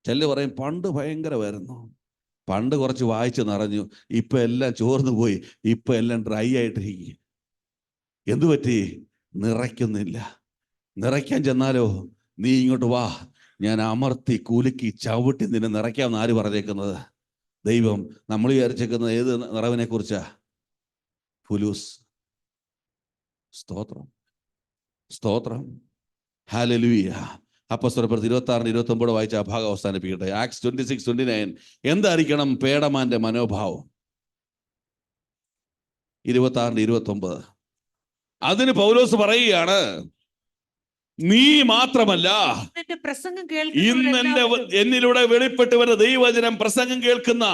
ചെല്ല് പറയും, പണ്ട് ഭയങ്കരമായിരുന്നു, പണ്ട് കുറച്ച് വായിച്ച് നിറഞ്ഞു, ഇപ്പൊ എല്ലാം ചോർന്നു പോയി, ഇപ്പൊ എല്ലാം ഡ്രൈ ആയിട്ടിരിക്കുക. എന്തു പറ്റി? നിറയ്ക്കുന്നില്ല. നിറയ്ക്കാൻ ചെന്നാലോ, നീ ഇങ്ങോട്ട് വാ, ഞാൻ അമർത്തി കുലുക്കി ചവിട്ടി നിന്നെ നിറയ്ക്കാമെന്ന് ആര് പറഞ്ഞേക്കുന്നത്? ദൈവം. നമ്മൾ വിചാരിച്ചേക്കുന്നത് ഏത് നിറവിനെ കുറിച്ചാ? ഫുലൂസ്. സ്തോത്രം, സ്തോത്രം. ഹല്ലേലൂയ. അപ്പോസ്തലപ്രവൃത്തി 26-29 വായിച്ച ആ ഭാഗം അവസാനിപ്പിക്കട്ടെ. ആക്സ് 26-29. എന്തായിരിക്കണം പേടമാന്റെ മനോഭാവം? 26-29. അതിന് പൗലോസ് പറയുകയാണ്, നീ മാത്രമല്ല എന്റെ പ്രസംഗം ഇന്ന് എന്നിലൂടെ വെളിപ്പെട്ട് വരുന്ന ദൈവവചനം പ്രസംഗം കേൾക്കുന്ന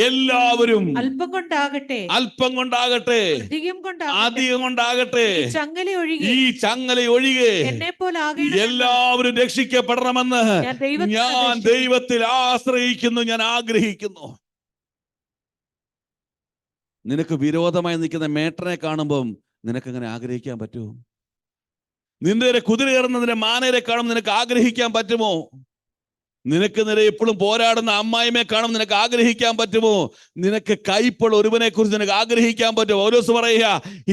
എല്ലാവരും അല്പം കൊണ്ടാകട്ടെ അധികം കൊണ്ടാകട്ടെ ഈ ചങ്ങല ഒഴികെ എല്ലാവരും രക്ഷിക്കപ്പെടണമെന്ന് ഞാൻ ദൈവത്തിൽ ആശ്രയിക്കുന്നു, ഞാൻ ആഗ്രഹിക്കുന്നു. നിനക്ക് വിരോധമായി നിൽക്കുന്ന മേട്ടനെ കാണുമ്പം നിനക്കങ്ങനെ ആഗ്രഹിക്കാൻ പറ്റുമോ? നിന്റെ കുതിര കയറുന്നതിന്റെ മാനേരെ കാണും നിനക്ക് ആഗ്രഹിക്കാൻ പറ്റുമോ? നിനക്ക് നേരെ എപ്പോഴും പോരാടുന്ന അമ്മായിമയെ കാണും നിനക്ക് ആഗ്രഹിക്കാൻ പറ്റുമോ? നിനക്ക് കൈപ്പുള്ള ഒരുവനെ കുറിച്ച് നിനക്ക് ആഗ്രഹിക്കാൻ പറ്റുമോ? പൗലോസ് പറയുക,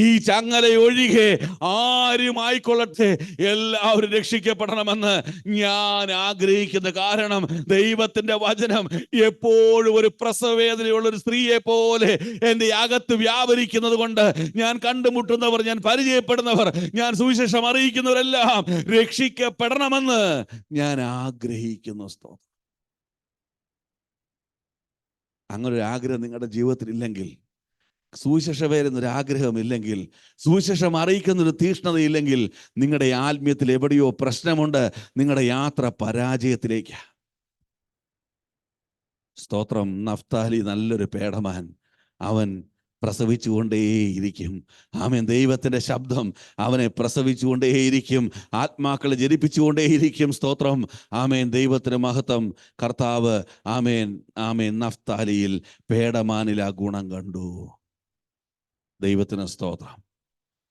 ഈ ചങ്ങല ഒഴികെ ആരും ആയിക്കൊള്ളട്ടെ, എല്ലാവരും രക്ഷിക്കപ്പെടണമെന്ന് ഞാൻ ആഗ്രഹിക്കുന്നു. കാരണം ദൈവത്തിന്റെ വചനം എപ്പോഴും ഒരു പ്രസവവേദനയുള്ള ഒരു സ്ത്രീയെ പോലെ എൻ്റെ അകത്ത് വ്യാപരിക്കുന്നത് കൊണ്ട് ഞാൻ കണ്ടുമുട്ടുന്നവർ, ഞാൻ പരിചയപ്പെടുന്നവർ, ഞാൻ സുവിശേഷം അറിയിക്കുന്നവരെല്ലാം രക്ഷിക്കപ്പെടണമെന്ന് ഞാൻ ആഗ്രഹിക്കുന്നു. അങ്ങനെ ഒരു ആഗ്രഹം നിങ്ങളുടെ ജീവിതത്തിൽ ഇല്ലെങ്കിൽ, സുവിശേഷം വരുന്നൊരു ആഗ്രഹം ഇല്ലെങ്കിൽ, സുവിശേഷം അറിയിക്കുന്നൊരു തീഷ്ണതയില്ലെങ്കിൽ, നിങ്ങളുടെ ആത്മീയത്തിൽ എവിടെയോ പ്രശ്നമുണ്ട്. നിങ്ങളുടെ യാത്ര പരാജയത്തിലേക്ക്. സ്തോത്രം. നഫ്താലി നല്ലൊരു പേടമാൻ, അവൻ പ്രസവിച്ചുകൊണ്ടേയിരിക്കും. ആമേൻ. ദൈവത്തിന്റെ ശബ്ദം അവനെ പ്രസവിച്ചുകൊണ്ടേയിരിക്കും, ആത്മാക്കളെ ജനിപ്പിച്ചുകൊണ്ടേയിരിക്കും. സ്തോത്രം. ആമേൻ. ദൈവത്തിന് മഹത്വം. കർത്താവ് ആമേൻ ആമേൻ നഫ്താലിയിൽ പേടമാനിൽ ആ ഗുണം കണ്ടു. ദൈവത്തിന് സ്തോത്രം.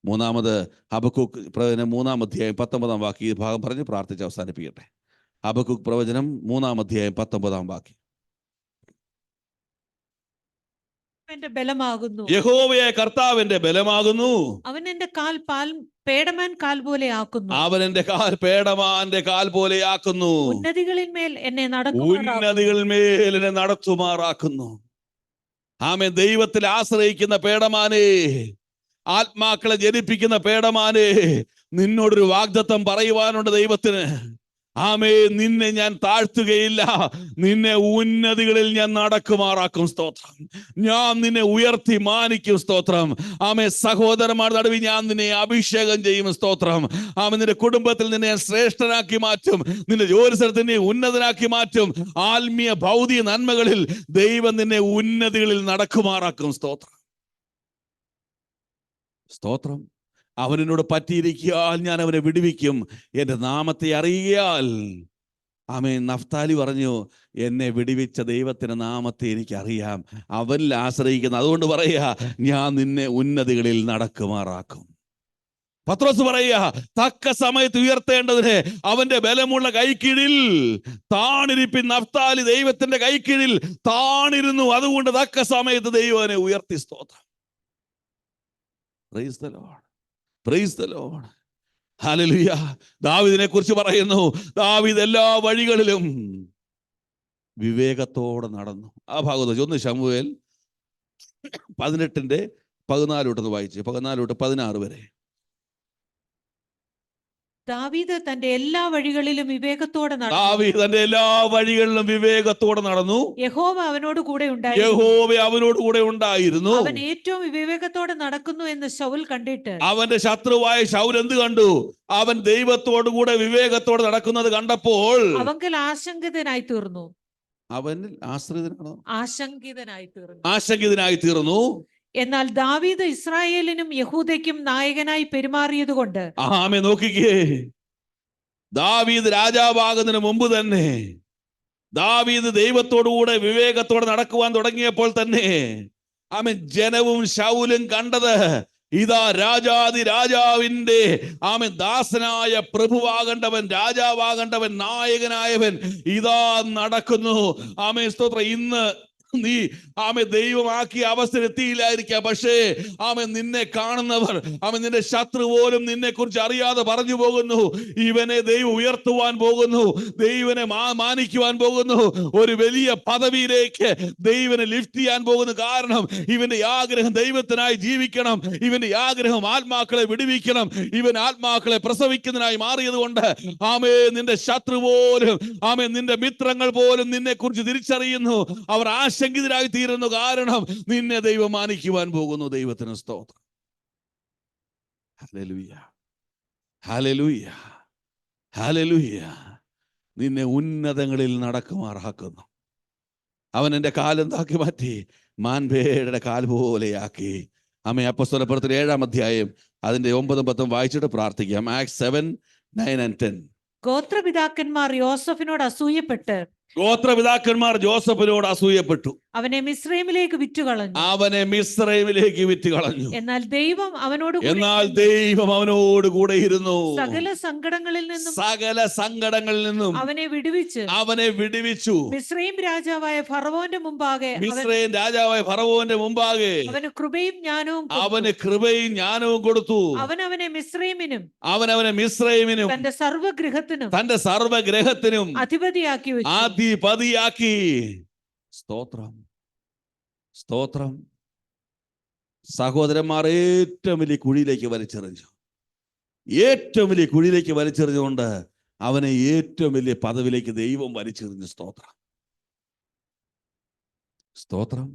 മൂന്നാമത് ഹബക്കൂക്ക് പ്രവചനം 3-ാം അധ്യായം 19-ാം വാക്യം. ഈ ഭാഗം പറഞ്ഞ് പ്രാർത്ഥിച്ച് അവസാനിപ്പിക്കട്ടെ. ഹബക്കൂക്ക് പ്രവചനം 3-ാം അധ്യായം 19-ാം വാക്യം. യഹോവയായ കർത്താവിന്റെ ബലമാകുന്നു, അവൻ എന്റെ കാൽ പേടമാൻ കാൽ പോലെ ആക്കുന്നു. അവൻ എന്റെ കാൽ പേടമാന്റെ കാൽ പോലെ ആക്കുന്നു. ഉന്നതികളിൽ മേൽ എന്നെ നടത്തുമാറാക്കുന്നു. ആമേൻ. ദൈവത്തിൽ ആശ്രയിക്കുന്ന പേടമാനെ, ആത്മാക്കളെ ജനിപ്പിക്കുന്ന പേടമാനെ, നിന്നോടൊരു വാഗ്ദത്തം പറയുവാനുണ്ട് ദൈവത്തിന്. ആമേ, നിന്നെ ഞാൻ താഴ്ത്തുകയില്ല, നിന്നെ ഉന്നതികളിൽ ഞാൻ നടക്കുമാറാക്കും. സ്തോത്രം. ഞാൻ നിന്നെ ഉയർത്തി മാനിക്കും. സ്തോത്രം. ആമേ. സഹോദരന്മാരുടെ നടുവിൽ ഞാൻ നിന്നെ അഭിഷേകം ചെയ്യും. സ്തോത്രം. ആമേ. നിന്റെ കുടുംബത്തിൽ നിന്നെ ഞാൻ ശ്രേഷ്ഠനാക്കി മാറ്റും, നിന്റെ ജോലി സ്ഥലത്ത് നിന്നെ ഉന്നതനാക്കി മാറ്റും. ആത്മീയ ഭൗതിക നന്മകളിൽ ദൈവം നിന്നെ ഉന്നതികളിൽ നടക്കുമാറാക്കും. സ്തോത്രം. സ്തോത്രം. അവനോട് പറ്റിയിരിക്കാൽ ഞാൻ അവനെ വിടുവിക്കും, എൻ്റെ നാമത്തെ അറിയാൽ. ആമേൻ. നഫ്താലി പറഞ്ഞു, എന്നെ വിടുവിച്ച ദൈവത്തിന്റെ നാമത്തെ എനിക്കറിയാം, അവനിൽ ആശ്രയിക്കുന്ന. അതുകൊണ്ട് പറയുക, ഞാൻ നിന്നെ ഉന്നതികളിൽ നടക്കുമാറാക്കും. പത്രോസ് പറയുക, തക്ക സമയത്ത് ഉയർത്തേണ്ടതിന് അവന്റെ ബലമുള്ള കൈക്കീഴിൽ താണിരിപ്പിൻ. നഫ്താലി ദൈവത്തിന്റെ കൈക്കീഴിൽ താണിരുന്നു, അതുകൊണ്ട് തക്ക സമയത്ത് ദൈവനെ ഉയർത്തി. സ്തോത്രം. Praise the Lord. Praise the Lord. Hallelujah. ദാവീദിനെ കുറിച്ച് പറയുന്നു, ദാവീദ് എല്ലാ വഴികളിലും വിവേകത്തോടെ നടന്നു. ആ ഭാഗത്ത് 1 ശമൂവേൽ 18-14 വായിച്ച് 14-16 വരെ. ദാവീദ് തന്റെ എല്ലാ വഴികളിലും വിവേകത്തോടെ നടന്നു. യഹോവ അവനോട് കൂടെ ഉണ്ടായിരുന്നു. അവൻ ഏറ്റവും വിവേകത്തോടെ നടക്കുന്നു എന്ന് ശൗൽ കണ്ടിട്ട്, അവന്റെ ശത്രുവായ ശൗൽ എന്ത് കണ്ടു? അവൻ ദൈവത്തോടു കൂടെ വിവേകത്തോടെ നടക്കുന്നത് കണ്ടപ്പോൾ അവങ്കൽ ആശങ്കിതനായി തീർന്നു. അവനിൽ ആശങ്കിതനായി തീർന്നു. എന്നാൽ ദാവീദ് ഇസ്രായേലിനും യഹൂദയ്ക്കും നായകനായി പെരുമാറിയത് കൊണ്ട്. ആമേ. നോക്കിക്കേ, ദാവീദ് രാജാവാകുന്നതിന് മുമ്പ് തന്നെ, ദാവീദ് ദൈവത്തോടുകൂടെ വിവേകത്തോടെ നടക്കുവാൻ തുടങ്ങിയപ്പോൾ തന്നെ, ആമേ, ജനവും ശൗലും കണ്ടത്, ഇതാ രാജാവിന്റെ ദാസനായ പ്രഭുവാകേണ്ടവൻ, രാജാവാകേണ്ടവൻ, നായകനായവൻ ഇതാ നടക്കുന്നു. ആമേ. സ്തോത്രം. ഇന്ന് നീ ദൈവമാക്കിയ അവസ്ഥയിലെത്തിയില്ലായിരിക്കാം. പക്ഷേ നിന്നെ കാണുന്നവർ നിന്റെ ശത്രു പോലും നിന്നെ കുറിച്ച് അറിയാതെ പറഞ്ഞു പോകുന്നു, ഇവനെ ദൈവം ഉയർത്തുവാൻ പോകുന്നു, ദൈവനെ മാനിക്കുവാൻ പോകുന്നു, ഒരു വലിയ പദവിയിലേക്ക് ദൈവനെ ലിഫ്റ്റ് ചെയ്യാൻ പോകുന്നു. കാരണം ഇവന്റെ ആഗ്രഹം ദൈവത്തിനായി ജീവിക്കണം, ഇവന്റെ ആഗ്രഹം ആത്മാക്കളെ വിടുവിക്കണം, ഇവൻ ആത്മാക്കളെ പ്രസവിക്കുന്നതിനായി മാറിയത് കൊണ്ട് നിന്റെ ശത്രു പോലും നിന്റെ മിത്രങ്ങൾ പോലും നിന്നെ കുറിച്ച് തിരിച്ചറിയുന്നു, അവർ ആശങ്കിതരായി തീരുന്നു. കാരണം നിന്നെ ദൈവം മാനിക്കുവാൻ പോകുന്നു. ദൈവത്തിന് സ്തോത്രം. Hallelujah, hallelujah, hallelujah. നിന്നെ ഉന്നതങ്ങളിൽ നടക്കുമാറാക്കുന്നു. അവൻ എൻ്റെ കാലെന്താക്കി മാറ്റി? മാൻപേടയുടെ കാൽ പോലെയാക്കി. അപ്പോസ്തലപ്രവൃത്തി 7-ാം അധ്യായം അതിന്റെ 9-ഉം 10-ഉം വായിച്ചിട്ട് പ്രാർത്ഥിക്കാം. Acts 7:9-10. ഗോത്രപിതാക്കന്മാർ യോസഫിനോട് അസൂയപ്പെട്ട് അവനെ മിസ്രൈമിലേക്ക് വിറ്റുകളഞ്ഞു. എന്നാൽ ദൈവം അവനോട് കൂടെ ഇരുന്നു. സകല സങ്കടങ്ങളിൽ നിന്നും അവനെ വിടുവിച്ചു. മിസ്രൈം രാജാവായ ഫറവോന്റെ മുമ്പാകെ അവന് കൃപയും ജ്ഞാനവും കൊടുത്തു. അവനെ മിസ്രൈമിനും തന്റെ സർവ്വഗൃഹത്തിനും അധിപതിയാക്കി വെച്ചു. സ്തോത്രം, സ്തോത്രം. സഹോദരന്മാർ ഏറ്റവും വലിയ കുഴിയിലേക്ക് വലിച്ചെറിഞ്ഞുകൊണ്ട് അവനെ ഏറ്റവും വലിയ പദവിയിലേക്ക് ദൈവം വലിച്ചെറിഞ്ഞു. സ്തോത്രം, സ്തോത്രം,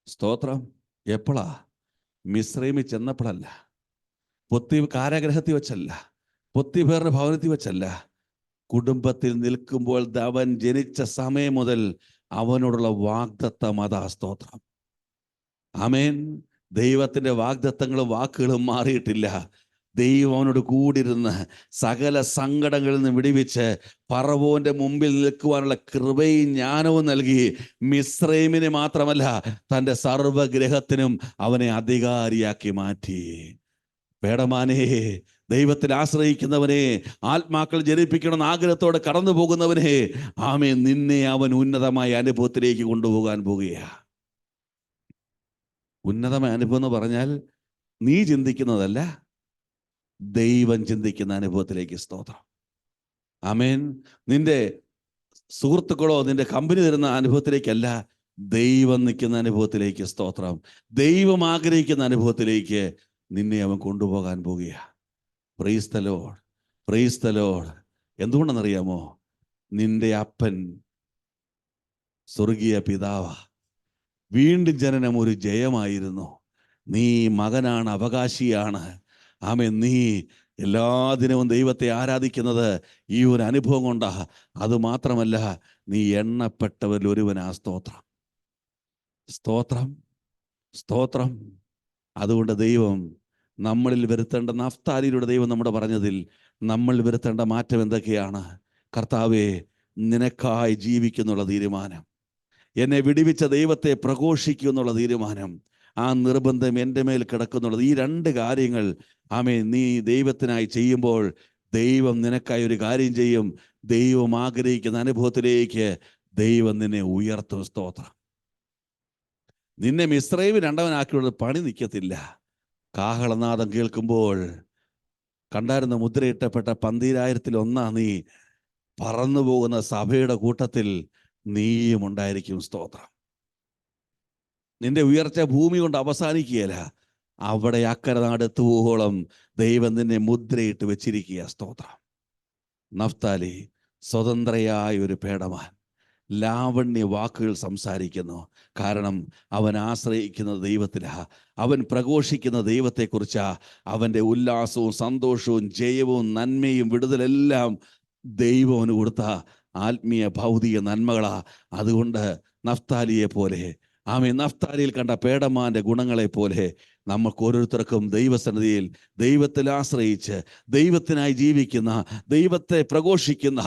സ്തോത്രം. എപ്പോഴാ? മിസ്രൈമിൽ ചെന്നപ്പോഴല്ല, കാരാഗ്രഹത്തിൽ വെച്ചല്ല, പൊത്തിഫേറിന്റെ ഭവനത്തിൽ വെച്ചല്ല, കുടുംബത്തിൽ നിൽക്കുമ്പോൾ അവൻ ജനിച്ച സമയം മുതൽ അവനോടുള്ള വാഗ്ദത്തം. അതാ സ്തോത്രം. ആമേൻ. ദൈവത്തിന്റെ വാഗ്ദത്തങ്ങളും വാക്കുകളും മാറിയിട്ടില്ല. ദൈവം അവനോട് കൂടിരുന്ന് സകല സങ്കടങ്ങളിൽ നിന്ന് വിടുവിച്ച് ഫറവോന്റെ മുമ്പിൽ നിൽക്കുവാനുള്ള കൃപയും ജ്ഞാനവും നൽകി. മിസ്രൈമിന് മാത്രമല്ല, തൻ്റെ സർവ്വഗ്രഹത്തിനും അവനെ അധികാരിയാക്കി മാറ്റി. പേടമാനേ, ദൈവത്തിൽ ആശ്രയിക്കുന്നവനെ, ആത്മാക്കൾ ജനിപ്പിക്കണമെന്ന് ആഗ്രഹത്തോടെ കടന്നു പോകുന്നവനെ, നിന്നെ അവൻ ഉന്നതമായ അനുഭവത്തിലേക്ക് കൊണ്ടുപോകാൻ പോകുകയാ. ഉന്നതമായ അനുഭവം എന്ന് പറഞ്ഞാൽ നീ ചിന്തിക്കുന്നതല്ല, ദൈവം ചിന്തിക്കുന്ന അനുഭവത്തിലേക്ക്. സ്തോത്രം. ആമേൻ. നിന്റെ സുഹൃത്തുക്കളോ നിന്റെ കമ്പനി തരുന്ന അനുഭവത്തിലേക്കല്ല, ദൈവം നിൽക്കുന്ന അനുഭവത്തിലേക്ക്. സ്തോത്രം. ദൈവം ആഗ്രഹിക്കുന്ന അനുഭവത്തിലേക്ക് നിന്നെ അവൻ കൊണ്ടുപോകാൻ പോകുകയാ. Praise the Lord, praise the Lord. എന്തുകൊണ്ടെന്നറിയാമോ? നിന്റെ അപ്പൻ സ്വർഗീയ പിതാവാ. വീണ്ടും ജനനം ഒരു ജയമായിരുന്നു. നീ മകനാണ്, അവകാശിയാണ്. നീ എല്ലാ ദിനവും ദൈവത്തെ ആരാധിക്കുന്നത് ഈ ഒരു അനുഭവം കൊണ്ടാ. അതുമാത്രമല്ല, നീ എണ്ണപ്പെട്ടവരിൽ ഒരുവനാ. സ്തോത്രം, സ്തോത്രം, സ്തോത്രം. അതുകൊണ്ട് ദൈവം നമ്മളിൽ വരുത്തേണ്ട, നഫ്താലിയിലൂടെ ദൈവം നമ്മുടെ പറഞ്ഞതിൽ നമ്മൾ വരുത്തേണ്ട മാറ്റം എന്തൊക്കെയാണ്? കർത്താവേ, നിനക്കായി ജീവിക്കുന്നുള്ള തീരുമാനം, എന്നെ വിടുവിച്ച ദൈവത്തെ പ്രഘോഷിക്കുന്നുള്ള തീരുമാനം, ആ നിർബന്ധം എൻ്റെ മേൽ കിടക്കുന്നുള്ളത്. ഈ രണ്ട് കാര്യങ്ങൾ നീ ദൈവത്തിനായി ചെയ്യുമ്പോൾ ദൈവം നിനക്കായി ഒരു കാര്യം ചെയ്യും. ദൈവം ആഗ്രഹിക്കുന്ന അനുഭവത്തിലേക്ക് ദൈവം നിന്നെ ഉയർത്തും. സ്തോത്രം. നിന്നെ മിസ്രൈമിൽ രണ്ടവനാക്കിയുള്ള പണി നിൽക്കത്തില്ല. കാഹളനാദം കേൾക്കുമ്പോൾ കണ്ടായിരുന്ന മുദ്രയിട്ടപ്പെട്ട 12,000-ൽ നീ പറന്നു പോകുന്ന സഭയുടെ കൂട്ടത്തിൽ നീയും ഉണ്ടായിരിക്കും. സ്തോത്രം. നിന്റെ ഉയർച്ച ഭൂമി കൊണ്ട് അവസാനിക്കുകയില്ല. അവിടെ അക്കരെ നാടെത്തുവോളം ദൈവം നിന്നെ മുദ്രയിട്ട് വെച്ചിരിക്കുക. സ്തോത്രം. നഫ്താലി സ്വതന്ത്രയായ ഒരു പേടമാൻ, ലാവണ്യ വാക്കുകൾ സംസാരിക്കുന്നു. കാരണം അവൻ ആശ്രയിക്കുന്ന ദൈവത്തിലാ, അവൻ പ്രഘോഷിക്കുന്ന ദൈവത്തെക്കുറിച്ചാ. അവൻ്റെ ഉല്ലാസവും സന്തോഷവും ജയവും നന്മയും വിടുതലെല്ലാം ദൈവം അവന് കൊടുത്ത ആത്മീയ ഭൗതിക നന്മകളാ. അതുകൊണ്ട് നഫ്താലിയെ പോലെ, നഫ്താലിയിൽ കണ്ട പേടമാന്റെ ഗുണങ്ങളെ പോലെ നമുക്ക് ഓരോരുത്തർക്കും ദൈവസന്നിധിയിൽ ദൈവത്തിൽ ആശ്രയിച്ച് ദൈവത്തിനായി ജീവിക്കുന്ന, ദൈവത്തെ പ്രഘോഷിക്കുന്ന,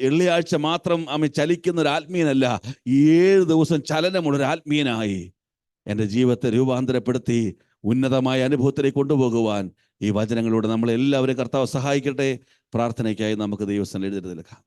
വെള്ളിയാഴ്ച മാത്രം ചലിക്കുന്ന ഒരു ആത്മീയനല്ല, 7 ദിവസം ചലനമുള്ളൊരു ആത്മീയനായി എൻ്റെ ജീവിതത്തെ രൂപാന്തരപ്പെടുത്തി ഉന്നതമായ അനുഭവത്തിലേക്ക് കൊണ്ടുപോകുവാൻ ഈ വചനങ്ങളിലൂടെ നമ്മളെല്ലാവരും കർത്താവ് സഹായിക്കട്ടെ. പ്രാർത്ഥനയ്ക്കായി നമുക്ക് ദൈവസന്നിധിയിൽ എഴുന്നേൽക്കാം.